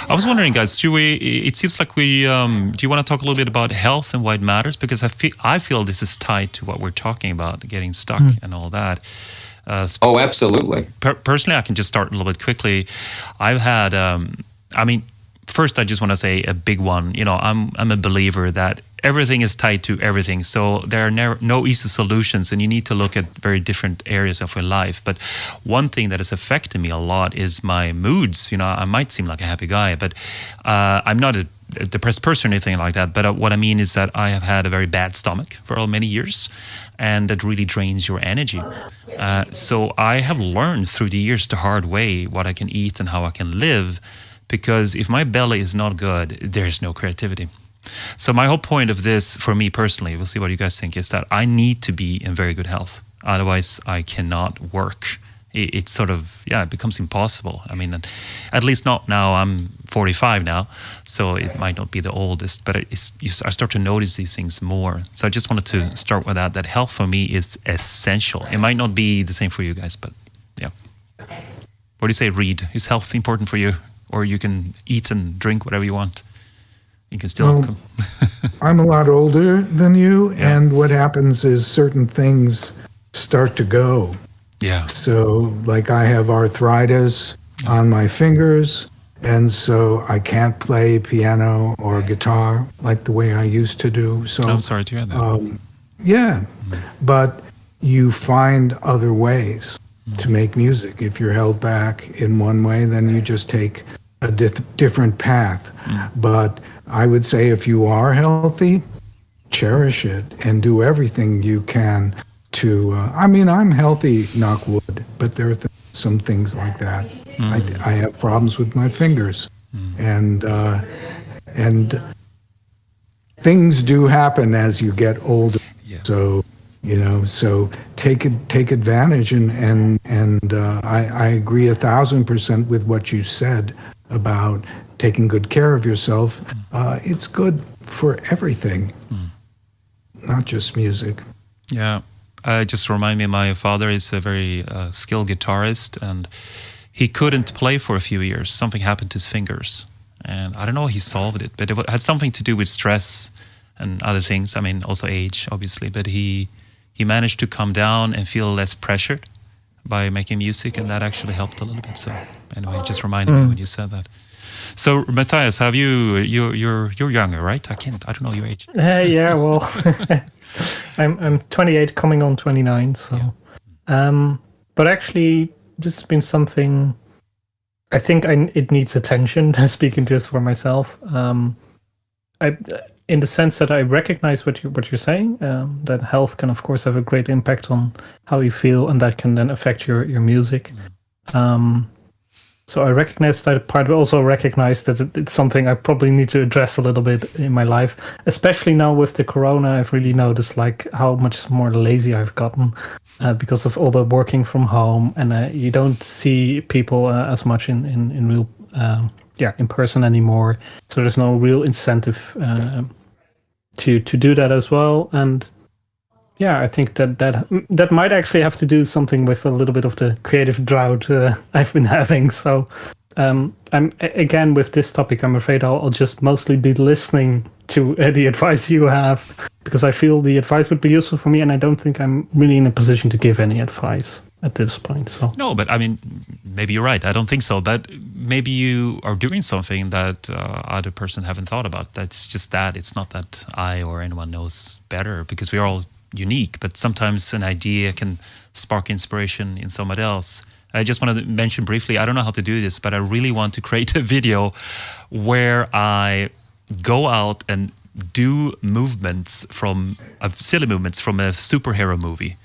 I was wondering, guys. Should we? It seems like we. Do you want to talk a little bit about health and why it matters? Because I feel this is tied to what we're talking about, getting stuck and all that. Oh, absolutely. Personally, I can just start a little bit quickly. I've had, I mean, first I just want to say a big one. You know, I'm a believer that everything is tied to everything. So there are no easy solutions, and you need to look at very different areas of your life. But one thing that has affected me a lot is my moods. You know, I might seem like a happy guy, but I'm not a depressed person or anything like that. But what I mean is that I have had a very bad stomach for many years, and that really drains your energy. So I have learned through the years the hard way what I can eat and how I can live, because if my belly is not good, there's no creativity. So my whole point of this, for me personally, we'll see what you guys think, is that I need to be in very good health. Otherwise, I cannot work. It's sort of, it becomes impossible. I mean, at least not now. I'm 45 now, so it might not be the oldest, but I start to notice these things more. So I just wanted to start with that health for me is essential. It might not be the same for you guys, but yeah. What do you say, Reed? Is health important for you? Or you can eat and drink whatever you want? You can still come. I'm a lot older than you, and what happens is certain things start to go. Yeah. So, like, I have arthritis on my fingers, and so I can't play piano or guitar like the way I used to do. So I'm sorry to hear that. But you find other ways to make music. If you're held back in one way, then you just take a different path. But I would say, if you are healthy, cherish it and do everything you can to, I mean, I'm healthy, knock wood, but there are some things like that. I have problems with my fingers, and things do happen as you get older. So, you know, so take advantage, and I agree 1,000% with what you said about taking good care of yourself. It's good for everything, not just music. Yeah. Just remind me, my father is a very skilled guitarist, and he couldn't play for a few years. Something happened to his fingers, and I don't know how he solved it, but it had something to do with stress and other things. I mean, also age, obviously, but he managed to calm down and feel less pressured by making music, and that actually helped a little bit. So anyway, it just reminded me when you said that. So Matthias, have you're younger, right? I don't know your age. Yeah, well, I'm 28, coming on 29. So, but actually, this has been something. I think it needs attention. Speaking just for myself, in the sense that I recognize what you're saying, that health can of course have a great impact on how you feel, and that can then affect your music. So I recognize that part, but also recognize that it's something I probably need to address a little bit in my life, especially now with the corona. I've really noticed like how much more lazy I've gotten because of all the working from home, and you don't see people as much in real, in person anymore. So there's no real incentive to do that as well. And yeah, I think that might actually have to do something with a little bit of the creative drought I've been having. So I'm again with this topic, I'm afraid I'll just mostly be listening to the advice you have, because I feel the advice would be useful for me, and I don't think I'm really in a position to give any advice at this point. So no, but I mean, maybe you're right. I don't think so, but maybe you are doing something that other person haven't thought about. That's just that. It's not that I or anyone knows better, because we're all unique, but sometimes an idea can spark inspiration in somebody else. I just wanted to mention briefly, I don't know how to do this, but I really want to create a video where I go out and do movements silly movements from a superhero movie.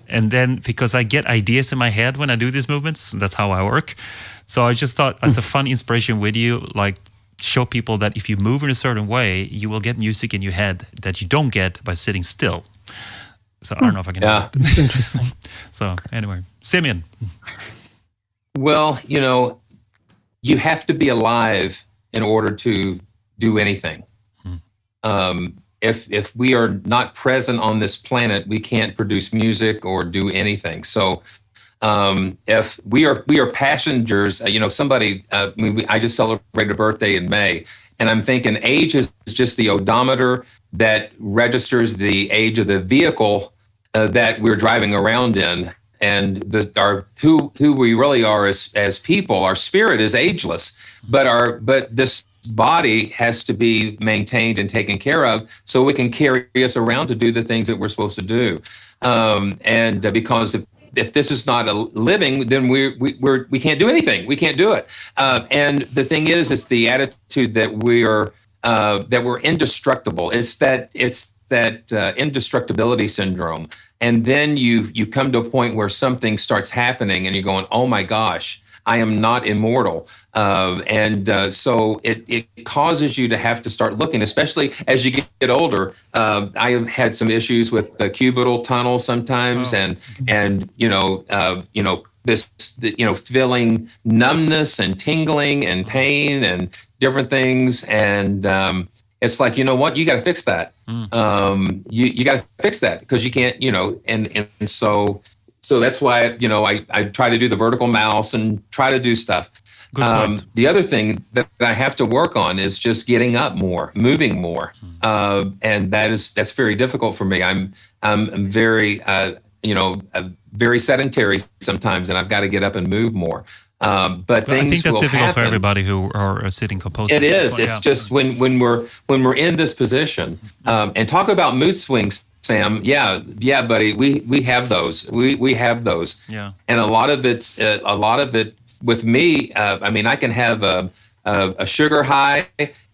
And then, because I get ideas in my head when I do these movements, that's how I work. So I just thought, as a fun inspiration video, like show people that if you move in a certain way, you will get music in your head that you don't get by sitting still. So I don't know if I can do that. It's interesting. So anyway, Simeon. Well, you have to be alive in order to do anything. If we are not present on this planet, we can't produce music or do anything. So if we are passengers, somebody, I just celebrated a birthday in May, and I'm thinking age is just the odometer that registers the age of the vehicle that we're driving around in, and who we really are as people. Our spirit is ageless, but this body has to be maintained and taken care of so it can carry us around to do the things that we're supposed to do. Because if this is not a living, then we can't do anything. We can't do it. And the thing is, it's the attitude that we're indestructible. It's that indestructibility syndrome. And then you come to a point where something starts happening, and you're going, "Oh my gosh, I am not immortal." So it causes you to have to start looking, especially as you get older. I have had some issues with the cubital tunnel sometimes, feeling numbness and tingling and pain and different things. And it's like, you know what, you got to fix that. You got to fix that, because you can't, and so that's why, I try to do the vertical mouse and try to do stuff. Good point. The other thing that I have to work on is just getting up more, moving more. And that's very difficult for me. I'm very, very sedentary sometimes, and I've got to get up and move more. But things I think that's will difficult happen. for everybody who are sitting composers. It is. It's just when we're in this position, and talk about mood swings, Sam. Yeah, buddy. We have those. We have those. Yeah. And a lot of it with me. I can have a sugar high,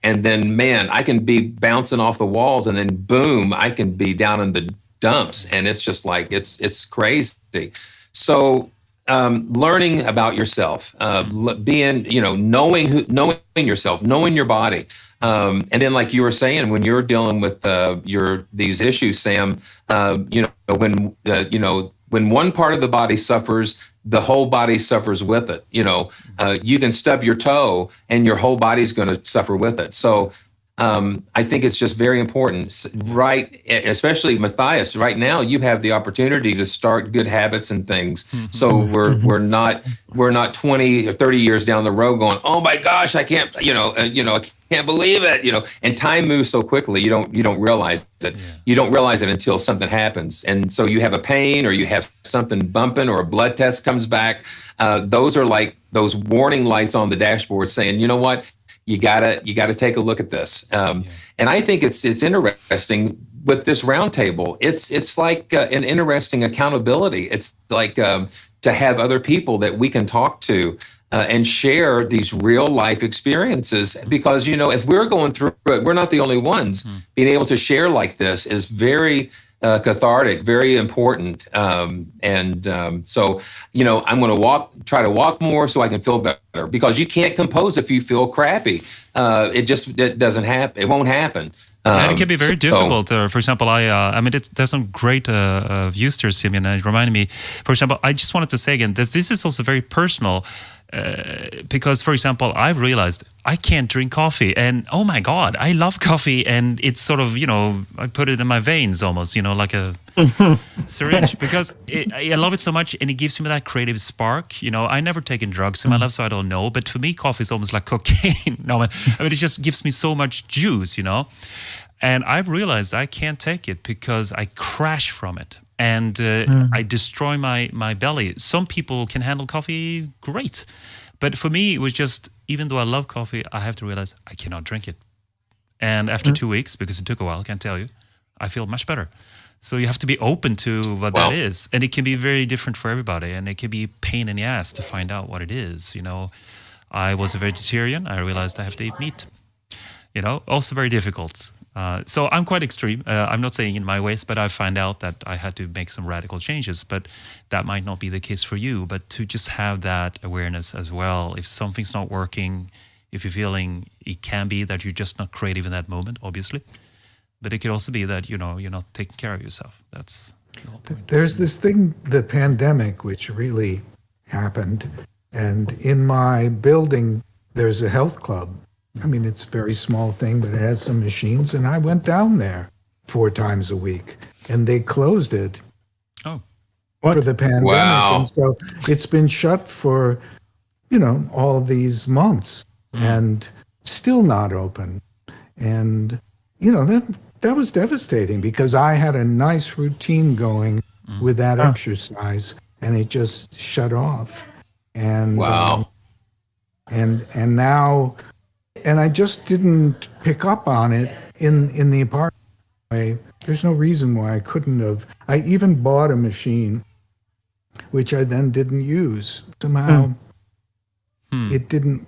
and then man, I can be bouncing off the walls, and then boom, I can be down in the dumps, and it's just like it's crazy. So. Learning about yourself, knowing yourself, knowing your body, and then like you were saying, when you're dealing with these issues, Sam, when one part of the body suffers, the whole body suffers with it. You can stub your toe, and your whole body's going to suffer with it. So I think it's just very important, right? Especially Matthias. Right now, you have the opportunity to start good habits and things. So we're not 20 or 30 years down the road going, oh my gosh, I can't, I can't believe it, And time moves so quickly, you don't realize it. Yeah. You don't realize it until something happens, and so you have a pain or you have something bumping or a blood test comes back. Those are like those warning lights on the dashboard saying, you know what? You gotta take a look at this, and I think it's interesting with this roundtable. It's like an interesting accountability. It's like to have other people that we can talk to and share these real life experiences. Because if we're going through it, we're not the only ones. Being able to share like this is very cathartic, very important. So, I'm going to try to walk more so I can feel better, because you can't compose if you feel crappy. It doesn't happen. It won't happen. And it can be very difficult. For example, there's some great views there, Simeon, and it reminded me, for example, I just wanted to say again, this is also very personal. Because, for example, I realized I can't drink coffee, and oh my God, I love coffee, and it's sort of, I put it in my veins almost, like a syringe, because I love it so much, and it gives me that creative spark. I never taken drugs in my life, so I don't know, but for me, coffee is almost like cocaine. It just gives me so much juice, and I've realized I can't take it because I crash from it. And I destroy my belly. Some people can handle coffee great. But for me, it was just, even though I love coffee, I have to realize I cannot drink it. And after 2 weeks, because it took a while, I can tell you, I feel much better. So you have to be open to what that is. And it can be very different for everybody. And it can be a pain in the ass to find out what it is. I was a vegetarian. I realized I have to eat meat. Also very difficult. So I'm quite extreme. I'm not saying in my ways, but I find out that I had to make some radical changes. But that might not be the case for you. But to just have that awareness as well, if something's not working, if you're feeling, it can be that you're just not creative in that moment, obviously. But it could also be that, you're not taking care of yourself. That's the whole point. There's this thing, the pandemic, which really happened. And in my building, there's a health club. It's a very small thing, but it has some machines. And I went down there 4 times a week, and they closed it for the pandemic. Wow. And so it's been shut for, all these months and still not open. And, that was devastating, because I had a nice routine going with that exercise, and it just shut off. And wow. And now... And I just didn't pick up on it in the apartment. There's no reason why I couldn't have. I even bought a machine, which I then didn't use. Somehow, it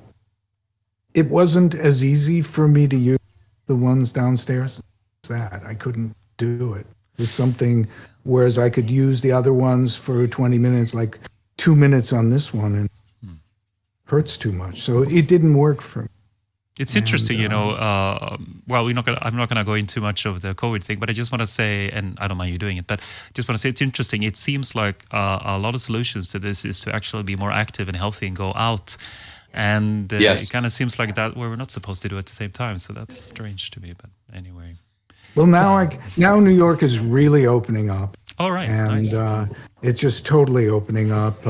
wasn't as easy for me to use the ones downstairs as that. I couldn't do it. It was something, whereas I could use the other ones for 20 minutes, like 2 minutes on this one, and it hurts too much. So it didn't work for me. It's interesting, I'm not gonna go into too much of the COVID thing, but I just want to say, and I don't mind you doing it, but I just want to say it's interesting. It seems like a lot of solutions to this is to actually be more active and healthy and go out. And it kind of seems like that where we're not supposed to do it at the same time. So that's strange to me, but anyway. Well, now New York is really opening up. All right, and nice. It's just totally opening up.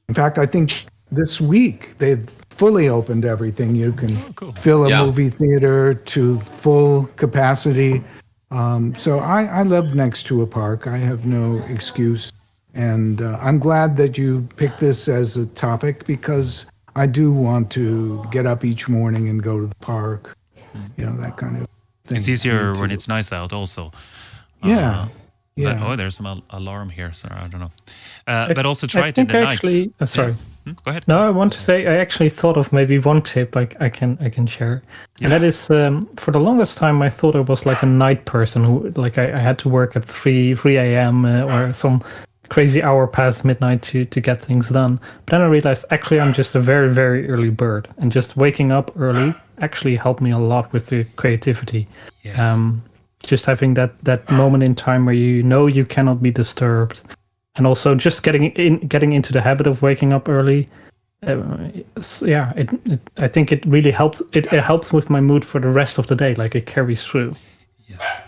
In fact, I think this week they've fully opened everything. You can fill a movie theater to full capacity. So I live next to a park. I have no excuse. And I'm glad that you picked this as a topic, because I do want to get up each morning and go to the park, that kind of thing. It's easier when it's nice out also. Yeah. But, there's some alarm here, so I don't know. But also try it in the night. Sorry. Yeah. Go ahead. No, I want to say I actually thought of maybe one tip I can share, and that is for the longest time I thought I was like a night person who I had to work at 3 a.m. Or some crazy hour past midnight to get things done. But then I realized actually I'm just a very, very early bird, and just waking up early actually helped me a lot with the creativity. Yes. Just having that moment in time where you cannot be disturbed. And also just getting into the habit of waking up early I think it really helped. It helps with my mood for the rest of the day. Like it carries through. Yes.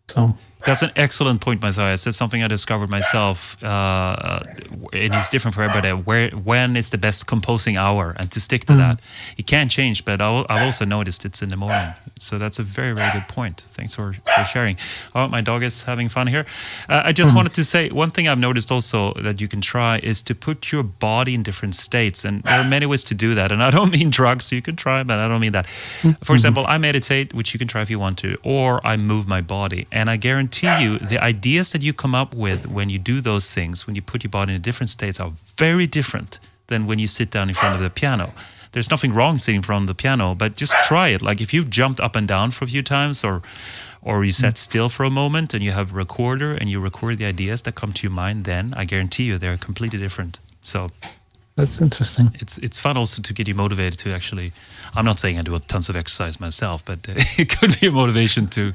So that's an excellent point, Matthias. It's something I discovered myself, and it's different for everybody. When is the best composing hour, and to stick to that. It can change, but I've also noticed it's in the morning. So that's a very, very good point. Thanks for sharing. Oh, my dog is having fun here. I just wanted to say one thing I've noticed also that you can try is to put your body in different states, and there are many ways to do that. And I don't mean drugs, so you can try, but I don't mean that. For example, I meditate, which you can try if you want to, or I move my body, and I guarantee you the ideas that you come up with when you do those things, when you put your body in different states, are very different than when you sit down in front of the piano. There's nothing wrong sitting in front of the piano, but just try it. Like if you've jumped up and down for a few times, or you sat still for a moment and you have a recorder and you record the ideas that come to your mind, then I guarantee you they're completely different. So that's interesting. It's fun also to get you motivated to actually, I'm not saying I do tons of exercise myself, but it could be a motivation to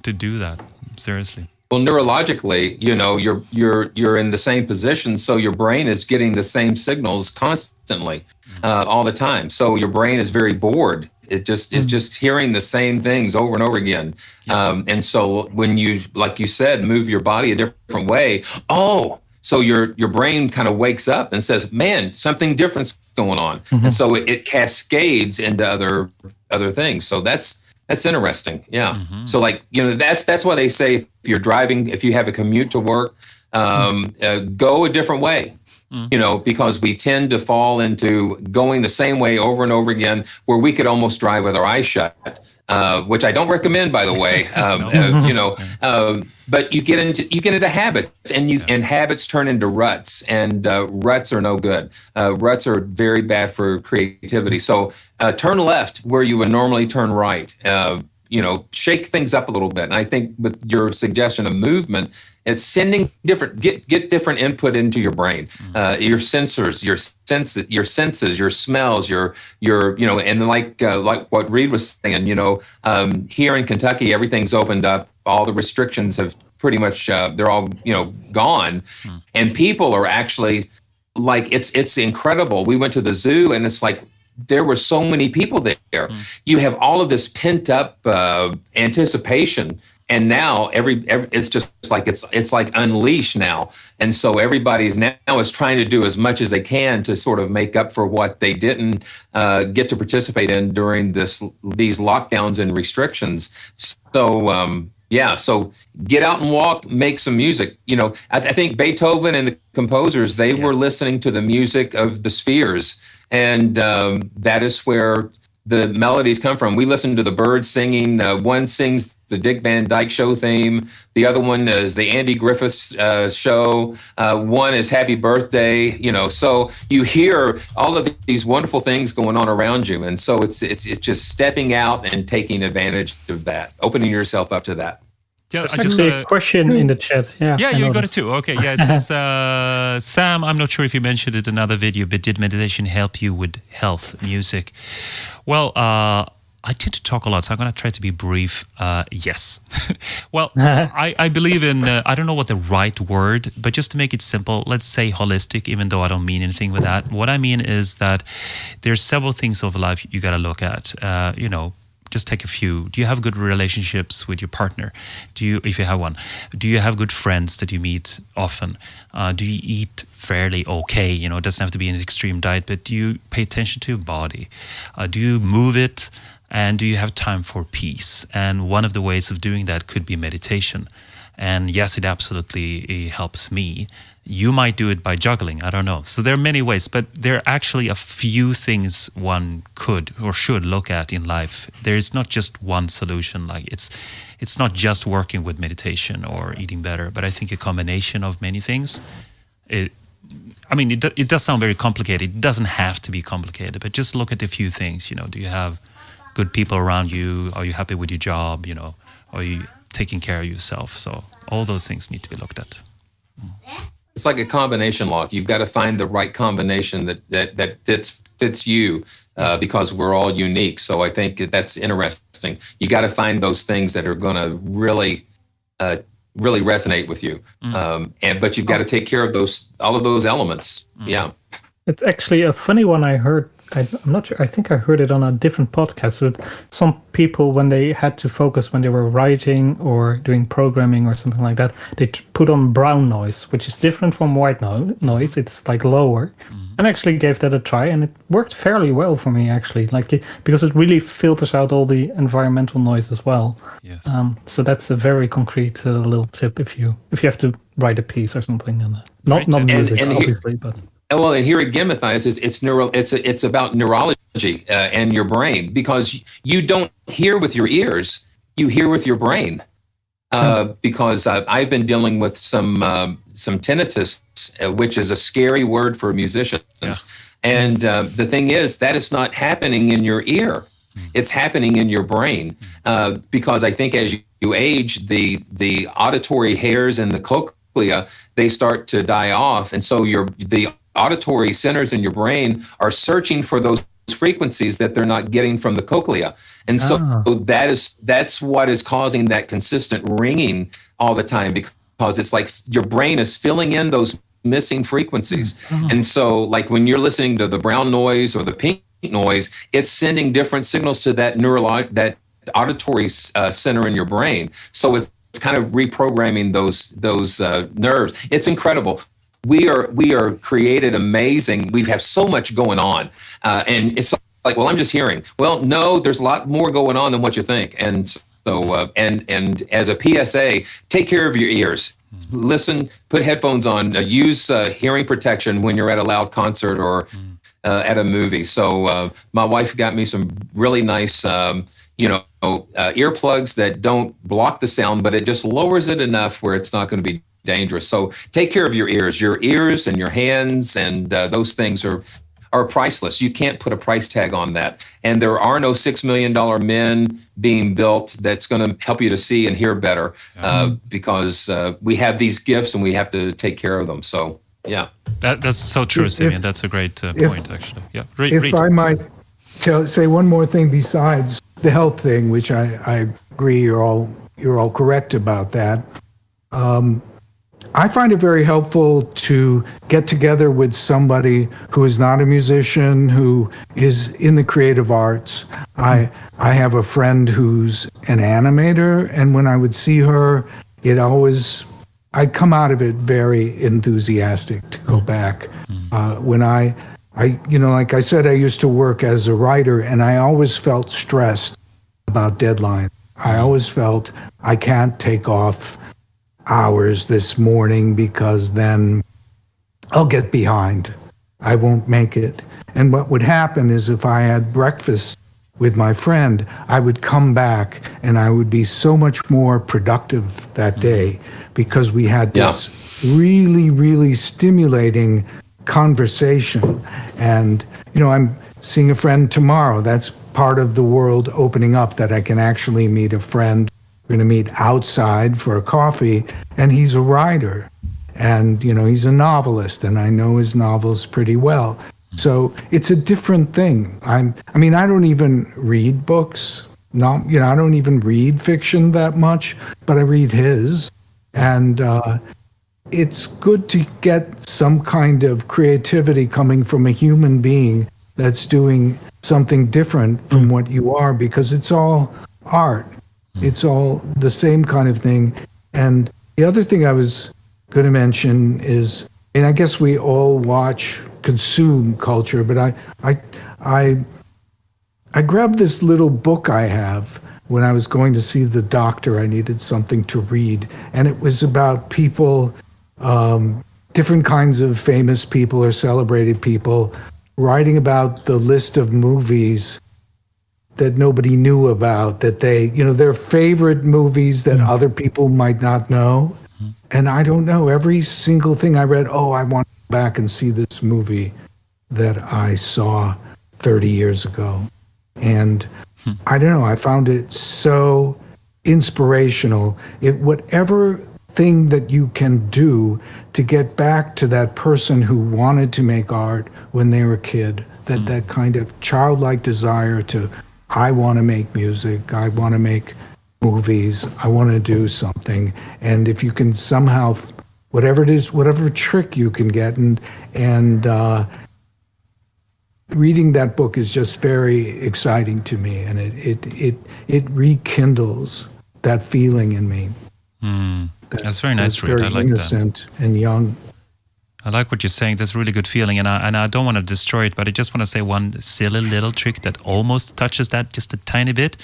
do that. Seriously. Well, neurologically, you're in the same position, so your brain is getting the same signals constantly, all the time. So your brain is very bored. It just is just hearing the same things over and over again. And so when you, like you said, move your body a different way, so your brain kind of wakes up and says, "Man, something different's going on," and so it cascades into other things. So that's interesting. Yeah. So that's why they say if you're driving, if you have a commute to work, go a different way, because we tend to fall into going the same way over and over again, where we could almost drive with our eyes shut, which I don't recommend, by the way. But you get into habits, and habits turn into ruts, and ruts are no good. Ruts are very bad for creativity. So turn left where you would normally turn right. Shake things up a little bit. And I think with your suggestion of movement, it's sending get different input into your brain, your sensors, your senses, your smells, and like what Reed was saying, here in Kentucky, everything's opened up. All the restrictions have pretty much, they're all, gone. And people are actually like, it's incredible. We went to the zoo and it's like, there were so many people there. You have all of this pent up anticipation, and now it's just like it's like unleashed now. And so everybody's now is trying to do as much as they can to sort of make up for what they didn't get to participate in during these lockdowns and restrictions. So so get out and walk, make some music. I think Beethoven and the composers, they were listening to the music of the spheres. And that is where the melodies come from. We listen to the birds singing. One sings the Dick Van Dyke Show theme. The other one is the Andy Griffiths Show. One is Happy Birthday. So you hear all of these wonderful things going on around you, and so it's just stepping out and taking advantage of that, opening yourself up to that. Yeah, I just got a question in the chat. Yeah, you got it too. Okay, it's Sam. I'm not sure if you mentioned it in another video, but did meditation help you with health, music? Well, I tend to talk a lot, so I'm going to try to be brief. Yes. Well, I believe in, I don't know what the right word, but just to make it simple, let's say holistic, even though I don't mean anything with that. What I mean is that there's several things of life you got to look at, just take a few. Do you have good relationships with your partner? If you have one, do you have good friends that you meet often? Do you eat fairly okay? It doesn't have to be an extreme diet, but do you pay attention to your body? Do you move it? And do you have time for peace? And one of the ways of doing that could be meditation. And yes, it absolutely helps me. You might do it by juggling, I don't know. So there are many ways, but there are actually a few things one could or should look at in life. There is not just one solution. Like it's not just working with meditation or eating better, but I think a combination of many things. It does sound very complicated. It doesn't have to be complicated, but just look at a few things. Do you have good people around you? Are you happy with your job? Are you taking care of yourself? So all those things need to be looked at. It's like a combination lock. You've got to find the right combination that fits you, because we're all unique. So I think that's interesting. You got to find those things that are going to really resonate with you. But you've got to take care of all of those elements. Yeah. It's actually a funny one I heard. I'm not sure. I think I heard it on a different podcast. With some people, when they had to focus when they were writing or doing programming or something like that, they put on brown noise, which is different from white noise. It's like lower. And actually gave that a try, and it worked fairly well for me actually. Because it really filters out all the environmental noise as well. Yes. So that's a very concrete little tip if you have to write a piece or something. And not music, obviously, but. Well, and here at Gimathize, it's about neurology and your brain, because you don't hear with your ears, you hear with your brain. Because I've been dealing with some tinnitus, which is a scary word for musicians. Yeah. And the thing is, that is not happening in your ear. It's happening in your brain, because I think as you age, the auditory hairs in the cochlea, they start to die off, and so the auditory centers in your brain are searching for those frequencies that they're not getting from the cochlea, and so that's what is causing that consistent ringing all the time, because it's like your brain is filling in those missing frequencies. And so like when you're listening to the brown noise or the pink noise, it's sending different signals to that that auditory center in your brain, so it's kind of reprogramming those nerves. It's incredible. We are created amazing. We have so much going on, and it's like, well, I'm just hearing. Well, no, there's a lot more going on than what you think. And so, and as a PSA, take care of your ears. Listen, put headphones on. Use hearing protection when you're at a loud concert or at a movie. So, my wife got me some really nice, earplugs that don't block the sound, but it just lowers it enough where it's not going to be dangerous. So take care of your ears and your hands, and those things are priceless. You can't put a price tag on that. And there are no $6 million men being built that's going to help you to see and hear better, because we have these gifts and we have to take care of them. So, yeah. That's so true, Simeon. That's a great point, actually. Yeah. If I might say one more thing besides the health thing, which I agree you're all correct about that. I find it very helpful to get together with somebody who is not a musician, who is in the creative arts. I have a friend who's an animator, and when I would see her, I'd come out of it very enthusiastic to go back. When I like I said, I used to work as a writer, and I always felt stressed about deadlines. I always felt I can't take off hours this morning because then I'll get behind. I won't make it. And what would happen is if I had breakfast with my friend, I would come back and I would be so much more productive that day, because we had this really, really stimulating conversation. And, I'm seeing a friend tomorrow. That's part of the world opening up, that I can actually meet a friend. We're going to meet outside for a coffee, and he's a writer, and he's a novelist, and I know his novels pretty well. So it's a different thing. I don't even read books. I don't even read fiction that much, but I read his, and it's good to get some kind of creativity coming from a human being that's doing something different from what you are, because it's all art. It's all the same kind of thing. And the other thing I was going to mention is, and I guess we all consume culture, but I grabbed this little book I have when I was going to see the doctor. I needed something to read, and it was about people, different kinds of famous people or celebrated people, writing about the list of movies that nobody knew about, that they, their favorite movies that other people might not know. And I don't know, every single thing I read, I want to go back and see this movie that I saw 30 years ago. And I don't know, I found it so inspirational. Whatever thing that you can do to get back to that person who wanted to make art when they were a kid, that kind of childlike desire to, I want to make music, I want to make movies, I want to do something. And if you can somehow, whatever it is, whatever trick you can get, and reading that book is just very exciting to me, and it rekindles that feeling in me. That's very nice, Reed. I like that. Innocent and young. I like what you're saying. That's a really good feeling, and I don't want to destroy it, but I just want to say one silly little trick that almost touches that just a tiny bit,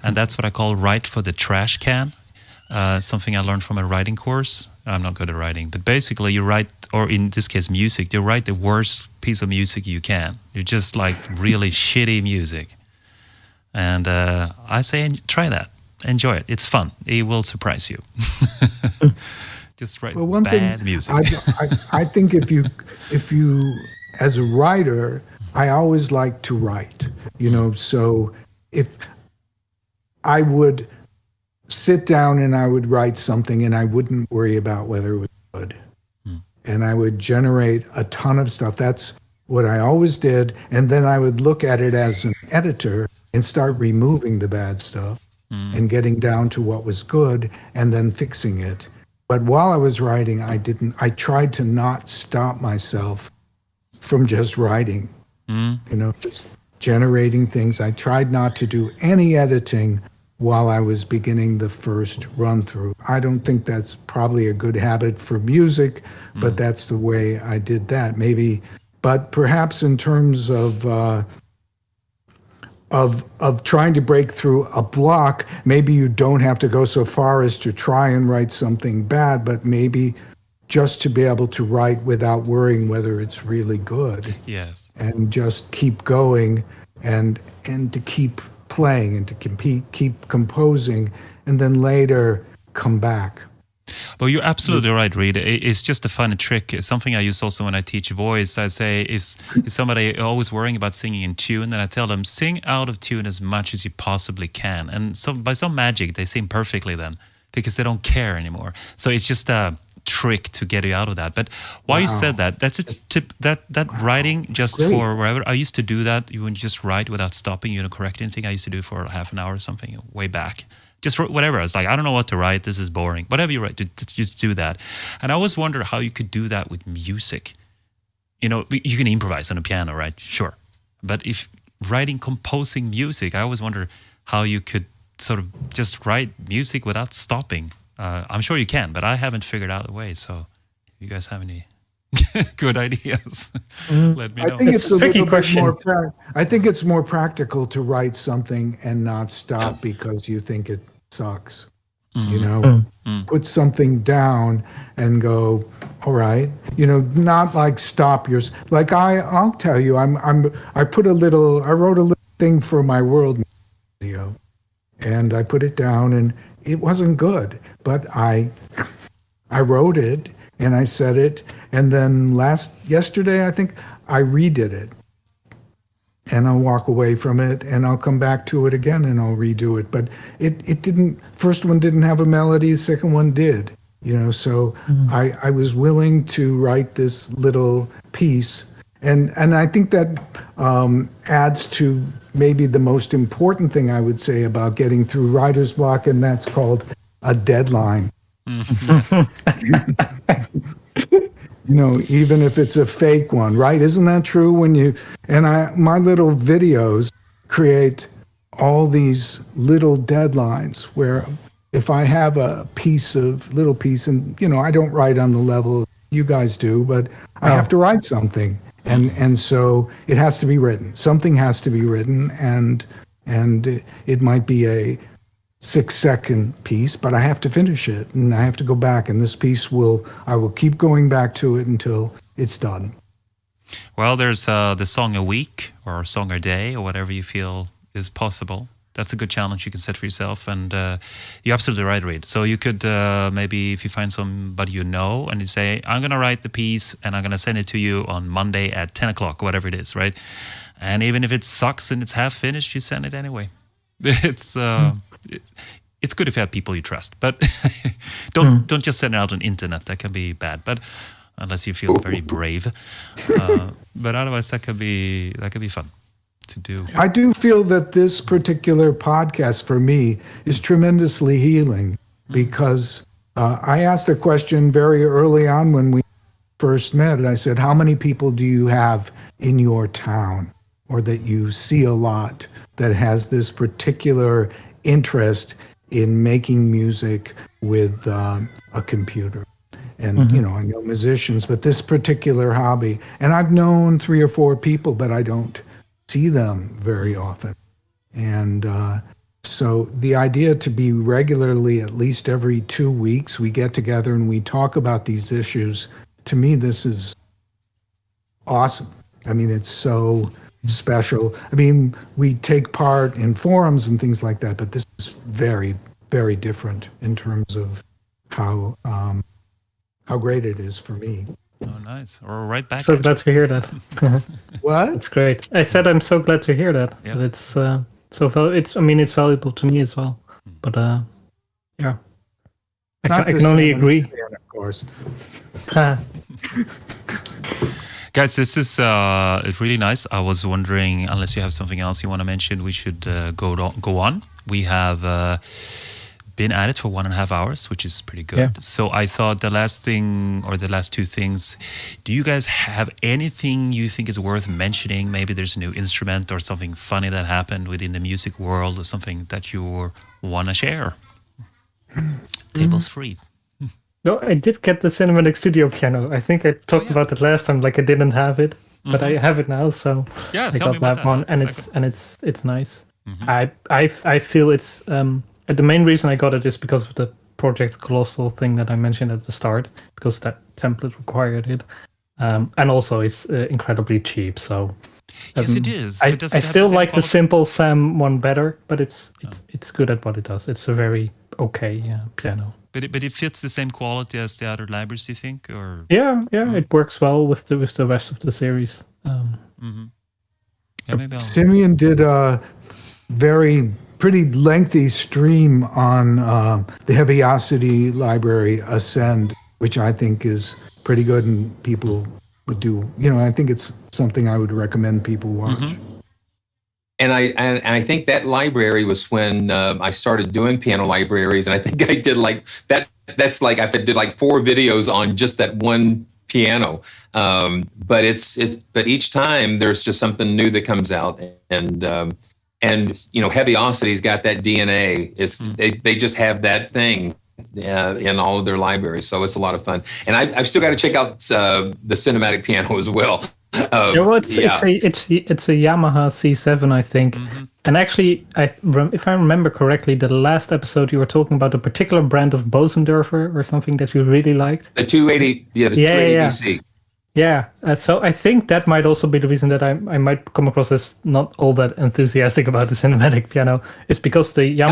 and that's what I call write for the trash can. Something I learned from a writing course. I'm not good at writing, but basically you write, or in this case music, you write the worst piece of music you can. You just like really shitty music. And I say try that. Enjoy it. It's fun. It will surprise you. Just write bad music. I think if you, as a writer, I always like to write, so if I would sit down and I would write something and I wouldn't worry about whether it was good. And I would generate a ton of stuff. That's what I always did. And then I would look at it as an editor and start removing the bad stuff and getting down to what was good and then fixing it. But while I was writing, I tried to not stop myself from just writing, just generating things. I tried not to do any editing while I was beginning the first run through. I don't think that's probably a good habit for music, but that's the way I did that. Maybe, but perhaps in terms of trying to break through a block, maybe you don't have to go so far as to try and write something bad, but maybe just to be able to write without worrying whether it's really good. Yes. And just keep going and to keep playing and to keep composing, and then later come back. Well, you're absolutely right, Reed. It's just a funny trick. It's something I use also when I teach voice. I say, is somebody always worrying about singing in tune, then I tell them, sing out of tune as much as you possibly can. And so by some magic, they sing perfectly then, because they don't care anymore. So it's just a trick to get you out of that. But while you said that, that's a tip, that writing just Great. for wherever. I used to do that. You would just write without stopping, correct anything. I used to do it for half an hour or something way back. Just whatever. I was like, I don't know what to write. This is boring. Whatever you write, just do that. And I always wonder how you could do that with music. You can improvise on a piano, right? Sure. But if composing music, I always wonder how you could sort of just write music without stopping. I'm sure you can, but I haven't figured out a way. So if you guys have any good ideas, let me know. I think it's a little bit question. more. I think it's more practical to write something and not stop because you think it sucks. Put something down and go, all right. Not like stop yours. Like I'll tell you, I wrote a little thing for my world video, and I put it down, and it wasn't good, but I wrote it and I said it, and then yesterday I think I redid it, and I'll walk away from it and I'll come back to it again and I'll redo it. But it didn't. First one didn't have a melody. The second one did. So I was willing to write this little piece, and I think that adds to maybe the most important thing I would say about getting through writer's block, and that's called a deadline. Even if it's a fake one, right? Isn't that true? My little videos create all these little deadlines where if I have a little piece, and I don't write on the level you guys do, but I have to write something. And so it has to be written. Something has to be written, and it might be a 6-second piece, but I have to finish it, and I have to go back. And this piece I will keep going back to it until it's done. Well, there's the song a week or a song a day or whatever you feel is possible. That's a good challenge you can set for yourself. And you're absolutely right, Reed. So you could maybe, if you find somebody and you say, I'm going to write the piece and I'm going to send it to you on Monday at 10 o'clock, whatever it is, right? And even if it sucks and it's half finished, you send it anyway. It's good if you have people you trust, but don't just send it out on internet. That can be bad, but unless you feel very brave. But otherwise, that could be fun to do. I do feel that this particular podcast for me is tremendously healing, because I asked a question very early on when we first met, and I said, how many people do you have in your town? or that you see a lot that has this particular interest in making music with a computer. And, you know, I know musicians, but this particular hobby, and I've known 3 or 4 people, but I don't see them very often. And so the idea to be regularly, at least every 2 weeks, we get together and we talk about these issues. To me, this is awesome. I mean, it's so special. I mean, we take part in forums and things like that, but this is very, very different in terms of how great it is for me. Oh, nice. We're right back. So at glad to hear that. What? That's great. I said I'm so glad to hear that. Yeah. That it's it's valuable to me as well. But yeah, I can only agree. Of course. Guys, this is really nice. I was wondering, unless you have something else you want to mention, we should go on. We have been at it for 1.5 hours, which is pretty good. Yeah. So I thought the last thing, or the last 2 things, do you guys have anything you think is worth mentioning? Maybe there's a new instrument or something funny that happened within the music world, or something that you want to share. Table's free. No, I did get the Cinematic Studio piano. I think I talked about it last time, like I didn't have it, but I have it now. So Yeah, I tell me got about that one, and Second. it's nice. I feel it's the main reason I got it is because of the Project Colossal thing that I mentioned at the start, because that template required it, and also it's incredibly cheap. So Yes, it is. I But does it have still the same like the quality? Simple Sam one better, but it's good at what it does. It's a very okay piano. But it fits the same quality as the other libraries, you think, or Yeah, it works well with the rest of the series. yeah, maybe I'll. Simeon did a pretty lengthy stream on the Heaviosity library Ascend, which I think is pretty good, and people would do. You know, I think it's something I would recommend people watch. And I think that library was when I started doing piano libraries, and I think I did like that. That's like I did like 4 videos on just that one piano. But but each time there's just something new that comes out, and you know, Heaviosity's got that DNA. They just have that thing in all of their libraries, so it's a lot of fun. And I've still got to check out the cinematic piano as well. It's a Yamaha C7, I think. And actually, if I remember correctly, the last episode you were talking about a particular brand of Bosendorfer or something that you really liked. The 280, the 280 BC. Yeah, so I think that might also be the reason that I might come across as not all that enthusiastic about the cinematic piano. It's because the Yamaha.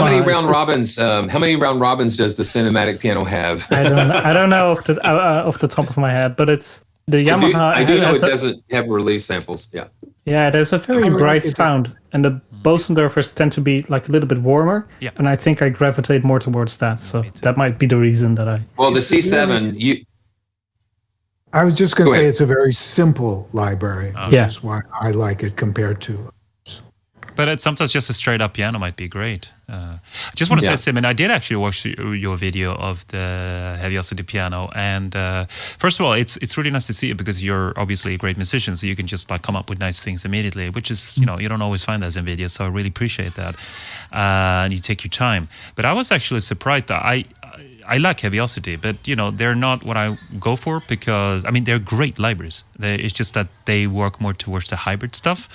How many round robins does the cinematic piano have? I don't know off the top of my head, but it's the Yamaha. I do know it doesn't have relief samples. Yeah. Yeah, there's a very bright sound, and the Bosendorfers tend to be like a little bit warmer. Yeah. And I think I gravitate more towards that. So that might be the reason that I. Well, the C7, I was just going to Go say ahead. it's a very simple library, which Yeah. is why I like it compared to. But sometimes just a straight up piano might be great. I just want to say, Simon, I did actually watch your video of the Heaviosity piano, and first of all, it's really nice to see it because you're obviously a great musician, so you can just like come up with nice things immediately, which is you don't always find that in videos. So I really appreciate that, and you take your time. But I was actually surprised that I like Heaviosity, but they're not what I go for because they're great libraries. It's just that they work more towards the hybrid stuff,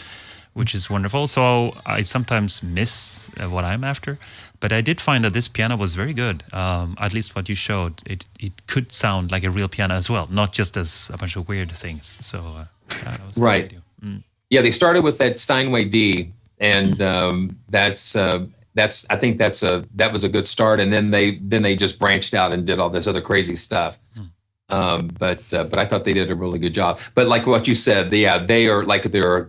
which is wonderful. So I sometimes miss what I'm after, but I did find that this piano was very good. At least what you showed, it could sound like a real piano as well, not just as a bunch of weird things. So that was a good Right. video. Yeah, they started with that Steinway D, and I think that was a good start. And then they just branched out and did all this other crazy stuff. But I thought they did a really good job. But like what you said, they are like their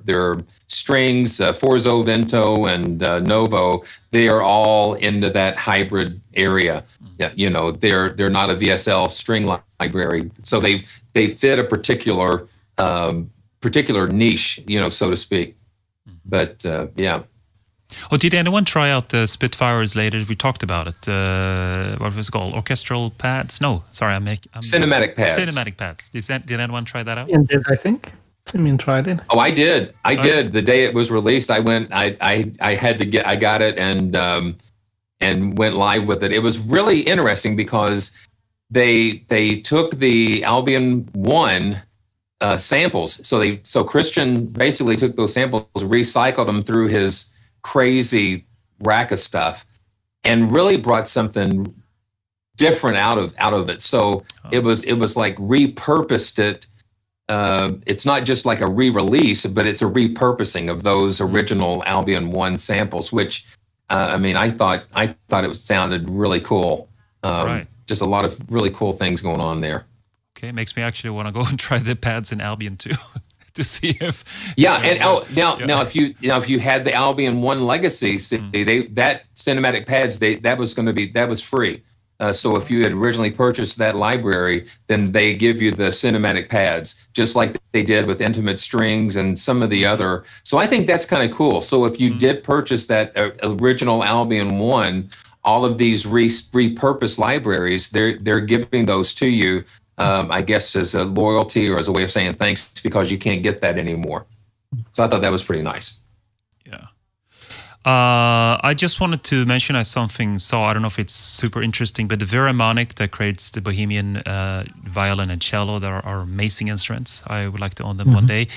strings, Forzo, Vento, and Novo. They are all into that hybrid area. Yeah, they're not a VSL string library, so they fit a particular niche, so to speak. But yeah. Oh, did anyone try out the Spitfires later? We talked about it. What was it called? Orchestral pads? No, sorry, I'm Cinematic pads. Cinematic pads. Did anyone try that out? And did I think Simeon tried it. Oh, I did. I did. The day it was released, I went. I had to get. I got it and went live with it. It was really interesting because they took the Albion One samples. So Christian basically took those samples, recycled them through his crazy rack of stuff, and really brought something different out of it. So it was like repurposed it. It's not just like a re-release, but it's a repurposing of those original Albion One samples, which I thought it sounded really cool. Right. Just a lot of really cool things going on there. Okay, makes me actually want to go and try the pads in Albion too, to see if. Now if you had the Albion One Legacy, that cinematic pads that was free. So if you had originally purchased that library, then they give you the cinematic pads, just like they did with Intimate Strings and some of the other. So I think that's kind of cool. So if you did purchase that original Albion One, all of these repurposed libraries, they're giving those to you, I guess, as a loyalty or as a way of saying thanks, because you can't get that anymore. So I thought that was pretty nice. Yeah. I just wanted to mention I don't know if it's super interesting, but the Veramonic that creates the Bohemian violin and cello, that are amazing instruments. I would like to own them one day.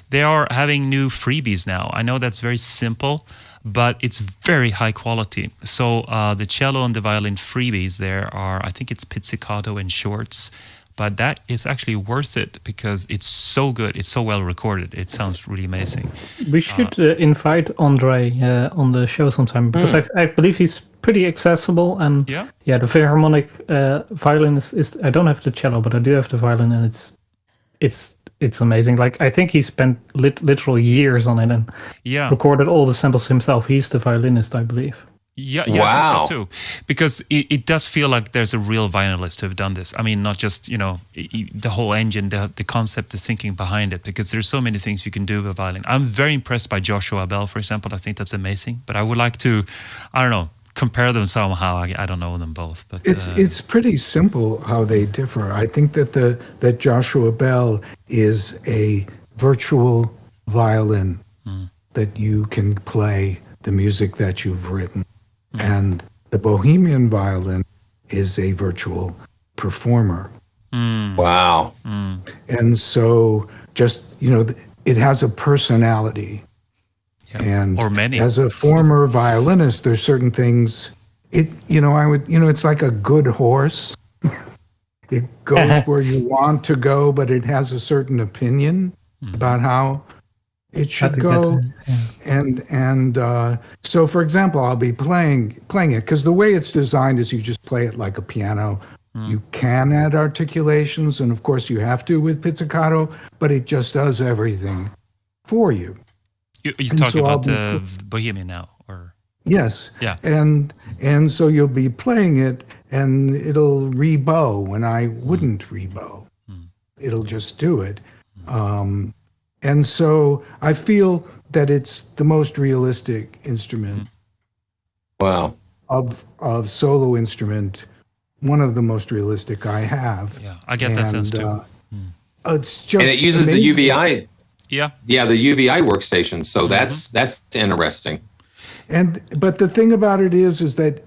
They are having new freebies now. I know that's very simple, but it's very high quality. So the cello and the violin freebies there are, I think it's pizzicato and shorts, but that is actually worth it because it's so good. It's so well recorded. It sounds really amazing. We should invite Andre on the show sometime, because I believe he's pretty accessible. And the Philharmonic violin is I don't have the cello, but I do have the violin, and it's amazing. Like, I think he spent literal years on it and recorded all the samples himself. He's the violinist, I believe. Yeah, wow. I think so too. Because it does feel like there's a real violinist who have done this. I mean, not just, the whole engine, the concept, the thinking behind it, because there's so many things you can do with violin. I'm very impressed by Joshua Bell, for example. I think that's amazing. But I would like to, compare them somehow. I don't know them both. But it's pretty simple how they differ. I think that Joshua Bell is a virtual violin that you can play the music that you've written. And the Bohemian violin is a virtual performer. Wow. And so just, it has a personality. Yeah. And or many. As a former violinist, there's certain things, it's like a good horse. It goes where you want to go, but it has a certain opinion about how it should go. And so, for example, I'll be playing it, because the way it's designed is you just play it like a piano. You can add articulations, and of course you have to with pizzicato, but it just does everything for you. You're talking about the Bohemian now, or? Yes. Yeah. And so you'll be playing it, and it'll rebow when I wouldn't rebow. It'll just do it. And so I feel that it's the most realistic instrument. Wow. Of solo instrument, one of the most realistic I have. Yeah, I get that sense too. It's just, and it uses amazing. the UVI. Yeah, the UVI workstation. So that's interesting. But the thing about it is that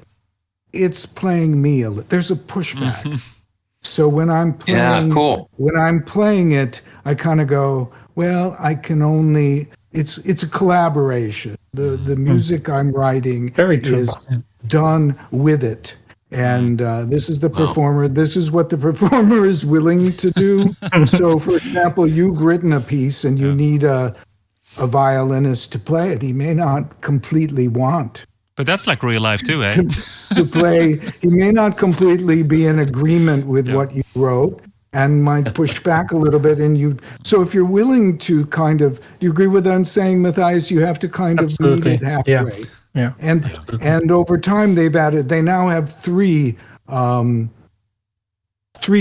it's playing me there's a pushback. So when I'm playing it, I kind of go, well, I can only. It's a collaboration. The music I'm writing is done with it. And this is the performer. This is what the performer is willing to do. So, for example, you've written a piece and you need a violinist to play it. He may not completely want. But that's like real life too, eh? To play. He may not completely be in agreement with what you wrote and might push back a little bit. So if you're willing to do you agree with what I'm saying, Matthias? You have to of meet it halfway. Yeah. And over time they now have three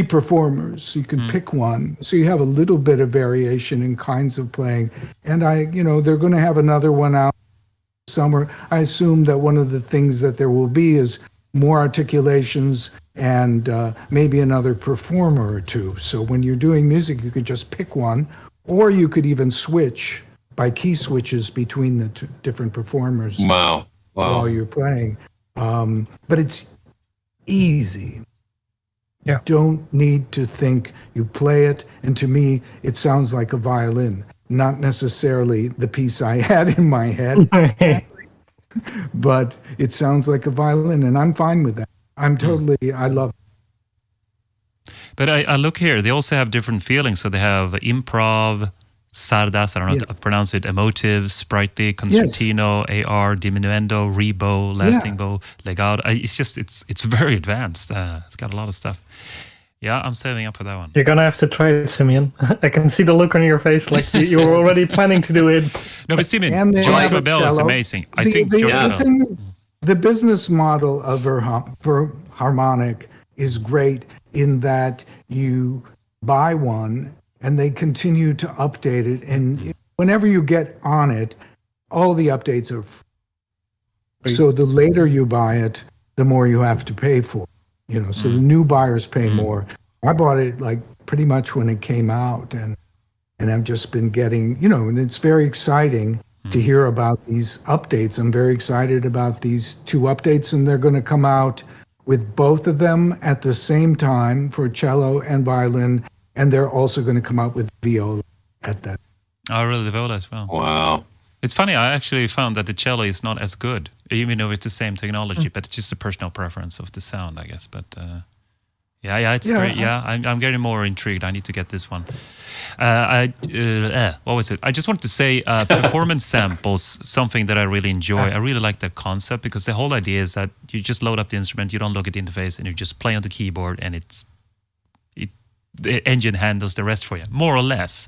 performers. You can pick one. So you have a little bit of variation in kinds of playing. And they're going to have another one out summer. I assume that one of the things that there will be is more articulations and maybe another performer or two. So when you're doing music, you can just pick one, or you could even switch by key switches between the different performers Wow. while you're playing. But it's easy. Yeah. You don't need to think. You play it, and to me, it sounds like a violin, not necessarily the piece I had in my head, but it sounds like a violin, and I'm fine with that. I love it. But I look here, they also have different feelings. So they have improv, sardas, I don't know how to pronounce it, emotive, sprightly, concertino, AR, diminuendo, rebow, lasting bow, legato. It's very advanced. It's got a lot of stuff. Yeah, I'm saving up for that one. You're gonna have to try it, Simeon. I can see the look on your face, like you're already planning to do it. No, but Simeon, And they have Joshua a Bell is cello. amazing. I think Joshua Bell. The business model of Harmonic is great in that you buy one and they continue to update it. And whenever you get on it, all the updates are free. So the later you buy it, the more you have to pay for. So the new buyers pay more. I bought it like pretty much when it came out, and I've just been getting, and it's very exciting to hear about these updates. I'm very excited about these 2 updates, and they're going to come out with both of them at the same time for cello and violin, and they're also going to come out with viola at that. Oh, really? The viola as well. Wow. It's funny, I actually found that the cello is not as good, even though it's the same technology, but it's just a personal preference of the sound, I guess. But it's great. Yeah, I'm getting more intrigued. I need to get this one. What was it? I just wanted to say performance samples, something that I really enjoy. I really like that concept because the whole idea is that you just load up the instrument, you don't look at the interface, and you just play on the keyboard, and the engine handles the rest for you, more or less.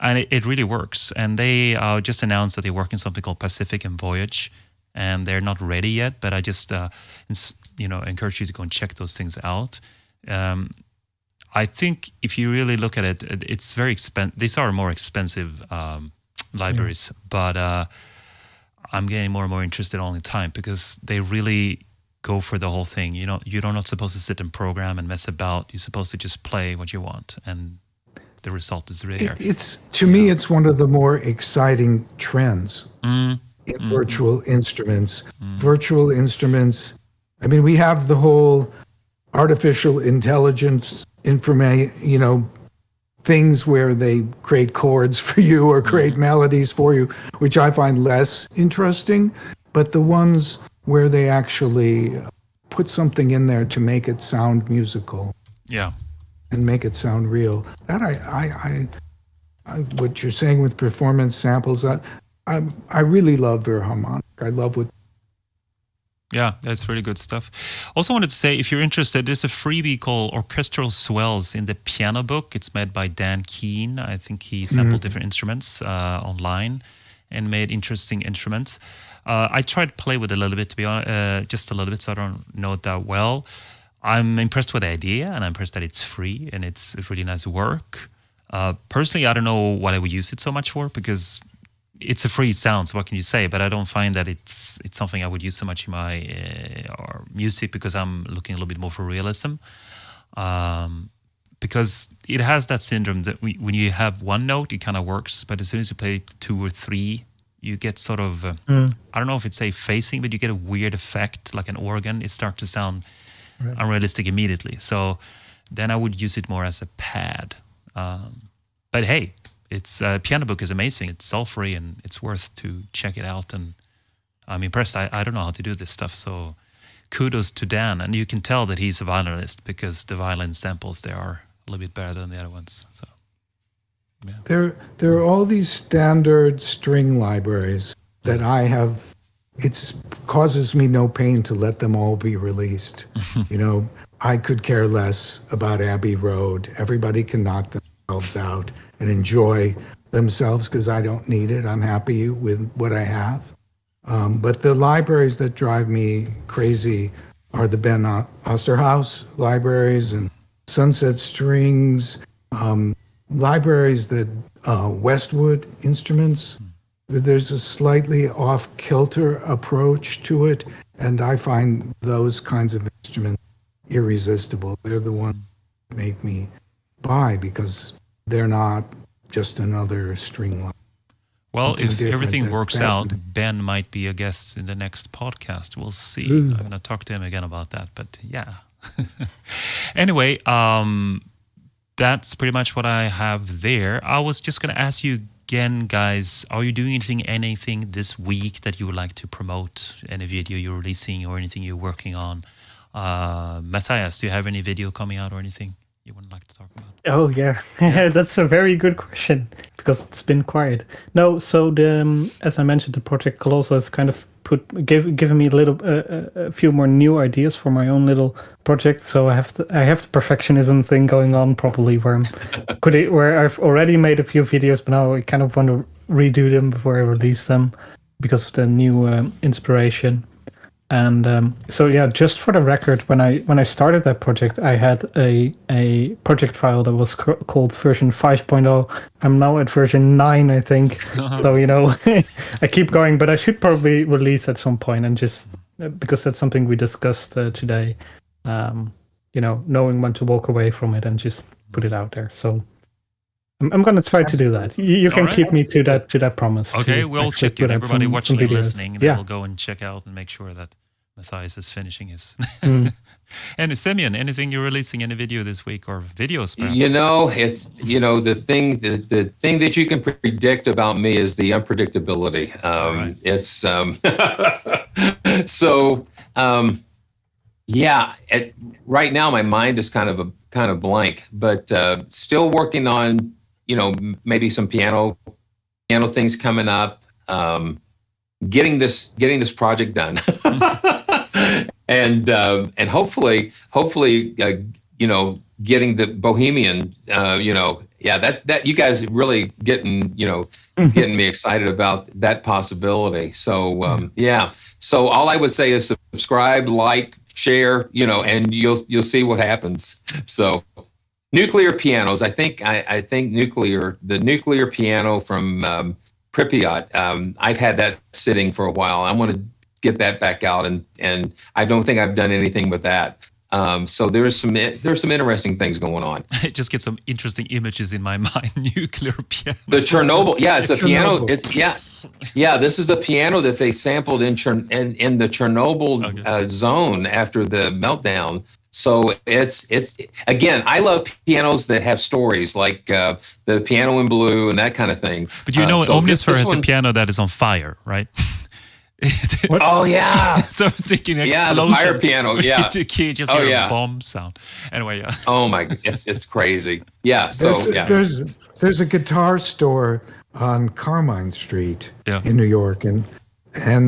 And it really works. And they just announced that they're working on something called Pacific and Voyage, and they're not ready yet. But I just encourage you to go and check those things out. I think if you really look at it, it's very expensive. These are more expensive libraries, but I'm getting more and more interested all the time because they really go for the whole thing. You're not supposed to sit and program and mess about. You're supposed to just play what you want, and the result is there. To me, it's one of the more exciting trends in virtual instruments. Virtual instruments. I mean, we have the whole artificial intelligence things where they create chords for you or create melodies for you, which I find less interesting. But the ones where they actually put something in there to make it sound musical. Yeah. And make it sound real. That I what you're saying with performance samples, I really love Verharmonic. I love what. Yeah, that's really good stuff. Also wanted to say, if you're interested, there's a freebie called Orchestral Swells in the piano book. It's made by Dan Keene. I think he sampled different instruments online and made interesting instruments. I tried to play with it a little bit, to be honest, just a little bit, so I don't know it that well. I'm impressed with the idea, and I'm impressed that it's free and it's really nice work. Personally, I don't know what I would use it so much for because it's a free sound, so what can you say? But I don't find that it's something I would use so much in my music because I'm looking a little bit more for realism. Because it has that syndrome that when you have one note, it kind of works, but as soon as you play 2 or 3, you get sort of, I don't know if it's a phasing, but you get a weird effect, like an organ. It starts to sound unrealistic immediately. So then I would use it more as a pad. But hey, it's piano book is amazing. It's all free and it's worth to check it out. And I'm impressed. I don't know how to do this stuff. So kudos to Dan. And you can tell that he's a violinist because the violin samples, they are a little bit better than the other ones. So yeah. There are all these standard string libraries that I have. It causes me no pain to let them all be released. I could care less about Abbey Road. Everybody can knock themselves out and enjoy themselves because I don't need it. I'm happy with what I have. But the libraries that drive me crazy are the Ben Osterhaus libraries and Sunset Strings, libraries that Westwood Instruments. There's a slightly off-kilter approach to it, and I find those kinds of instruments irresistible. They're the ones that make me buy because they're not just another string line. Well, something if different everything that works out, fascinates. Ben might be a guest in the next podcast. We'll see. Ooh. I'm going to talk to him again about that. But yeah. Anyway, that's pretty much what I have there. I was just going to ask you again, guys, are you doing anything this week that you would like to promote? Any video you're releasing or anything you're working on? Matthias, do you have any video coming out or anything you would like to talk about? Oh yeah, that's a very good question because it's been quiet. No, so as I mentioned, the Project Colossal has kind of given me a few more new ideas for my own little project. So I have the perfectionism thing going on probably where where I've already made a few videos, but now I kind of want to redo them before I release them because of the new inspiration. And so yeah, just for the record, when I started that project, I had a project file that was called version 5.0. I'm now at version 9, I think. So I keep going, but I should probably release at some point, and just because that's something we discussed today. Knowing when to walk away from it and just put it out there. So I'm going to try to do that. You can right. keep me to that promise. Okay, to we'll actually check it. put out Everybody some watching and videos. listening, they will go and check out and make sure that Matthias is finishing his. And Semyon, anything you're releasing in a video this week or videos perhaps? It's the thing that you can predict about me is the unpredictability. Right. It's so yeah. Right now my mind is kind of blank, but still working on maybe some piano things coming up. Getting this project done. And hopefully, getting the Bohemian, that you guys really getting me excited about that possibility. So so all I would say is subscribe, like, share, and you'll see what happens. So nuclear pianos, I think the nuclear piano from Pripyat. I've had that sitting for a while. I want to get that back out, and I don't think I've done anything with that. So there's some interesting things going on. I just get some interesting images in my mind. Nuclear piano. The Chernobyl, it's a piano. Chernobyl. It's This is a piano that they sampled in the Chernobyl zone after the meltdown. So it's again, I love pianos that have stories, like the Piano in Blue and that kind of thing. But this Omnisphere has one- a piano that is on fire, right? Oh yeah, So I was thinking explosion. the fire piano. Yeah. You just hear a bomb sound. Anyway, yeah. Oh my, it's crazy. Yeah. So There's a guitar store on Carmine Street in New York, and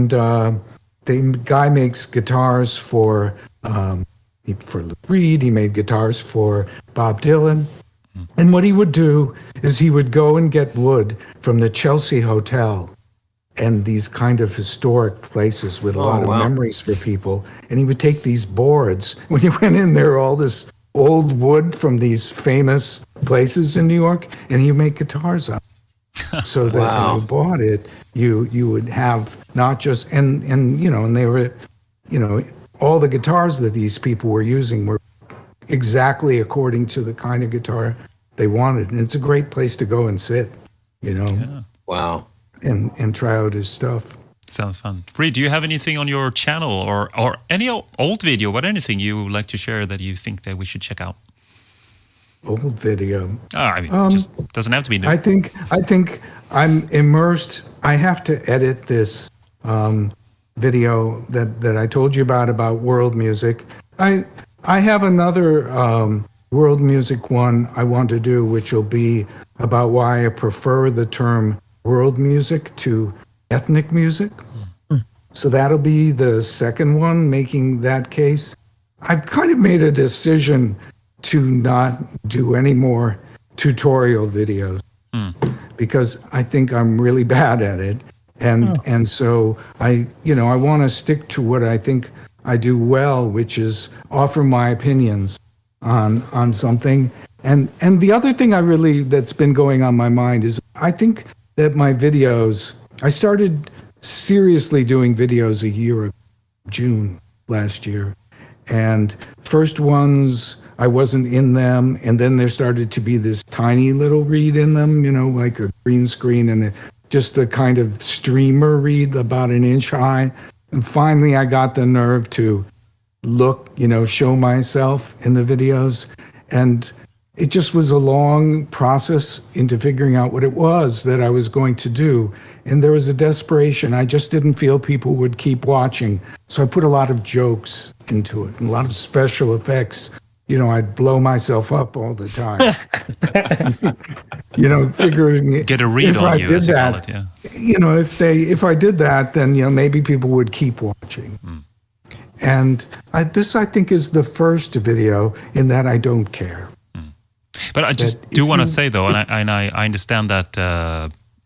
the guy makes guitars for Lou Reed. He made guitars for Bob Dylan. And what he would do is he would go and get wood from the Chelsea Hotel and these kind of historic places with a lot of memories for people. And he would take these boards. When you went in there, all this old wood from these famous places in New York, and he'd make guitars out. So that when you bought it, you would have not just and they were, all the guitars that these people were using were exactly according to the kind of guitar they wanted. And it's a great place to go and sit, Wow. and try out his stuff. Sounds fun. Reed, do you have anything on your channel or any old video, but anything you would like to share that you think that we should check out? Old video. Just doesn't have to be new. I think I'm immersed. I have to edit this video that I told you about world music. I have another world music one I want to do, which will be about why I prefer the term world music to ethnic music. So that'll be the second one, making that case. I've kind of made a decision to not do any more tutorial videos because I think I'm really bad at it. And so I want to stick to what I think I do well, which is offer my opinions on something. And the other thing that's been going on my mind is I think that my videos, I started seriously doing videos a year ago, June last year. And first ones I wasn't in them, and then there started to be this tiny little read in them, like a green screen, and just the kind of streamer read about an inch high. And finally, I got the nerve to look, show myself in the videos. And it just was a long process into figuring out what it was that I was going to do. And there was a desperation. I just didn't feel people would keep watching. So I put a lot of jokes into it and a lot of special effects. I'd blow myself up all the time. Figuring get a read on you, as you call it, yeah. If I did that, then maybe people would keep watching. And I think is the first video in that I don't care. But I just do want to say though, and I understand that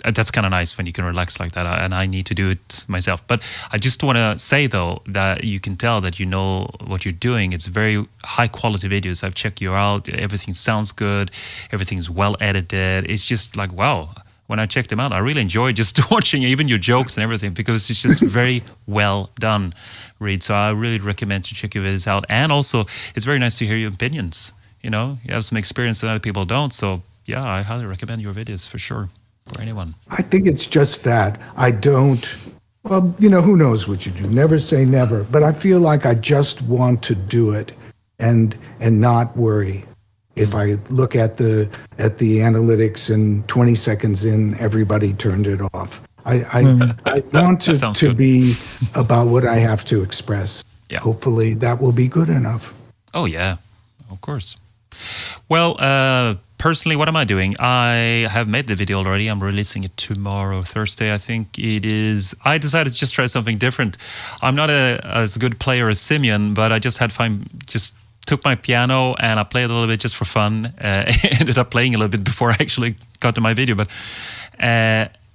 that's kind of nice when you can relax like that, and I need to do it myself. But I just want to say though that you can tell that you know what you're doing. It's very high quality videos. I've checked you out. Everything sounds good. Everything's well edited. It's just like, wow. When I checked them out, I really enjoyed just watching even your jokes and everything, because it's just very well done, Reed. So I really recommend to check your videos out. And also, it's very nice to hear your opinions. You have some experience that other people don't. So yeah, I highly recommend your videos for sure, for anyone. I think it's just that I don't, who knows what you do. Never say never. But I feel like I just want to do it and not worry. If I look at the analytics and 20 seconds in, everybody turned it off. I want it to be about what I have to express. Yeah. Hopefully that will be good enough. Oh, yeah, of course. Well, personally, what am I doing? I have made the video already. I'm releasing it tomorrow, Thursday, I think it is. I decided to just try something different. I'm not as good player as Simeon, but I just had fun, just took my piano and I played a little bit just for fun. Ended up playing a little bit before I actually got to my video, but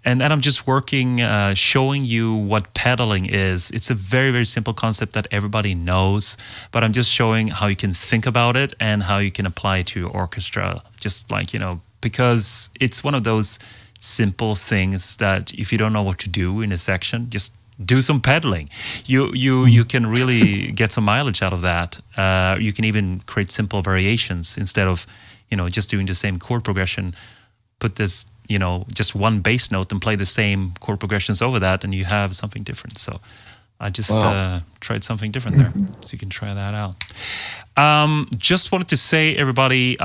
and then I'm just working, showing you what pedaling is. It's a very, very simple concept that everybody knows, but I'm just showing how you can think about it and how you can apply it to your orchestra. Just like, because it's one of those simple things that if you don't know what to do in a section, just do some pedaling. You can really get some mileage out of that. You can even create simple variations instead of, just doing the same chord progression. Put this, just one bass note and play the same chord progressions over that, and you have something different. So I just tried something different there. So you can try that out. Just wanted to say, everybody,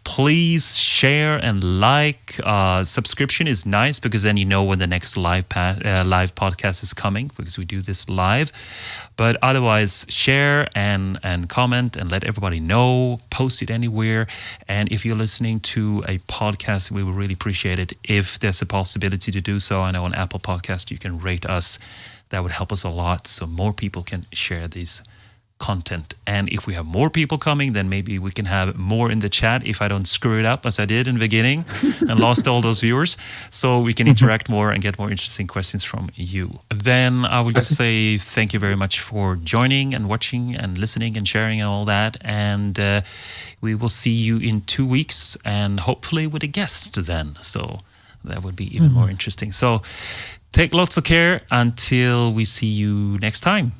please share and like. Subscription is nice because then you know when the next live podcast is coming, because we do this live. But otherwise, share and comment and let everybody know. Post it anywhere. And if you're listening to a podcast, we would really appreciate it if there's a possibility to do so. I know on Apple Podcast you can rate us. That would help us a lot, so more people can share these content. And if we have more people coming, then maybe we can have more in the chat if I don't screw it up as I did in the beginning and lost all those viewers, so we can interact more and get more interesting questions from you. Then I would just say thank you very much for joining and watching and listening and sharing and all that, and we will see you in 2 weeks and hopefully with a guest then, so that would be even more interesting. So take lots of care until we see you next time.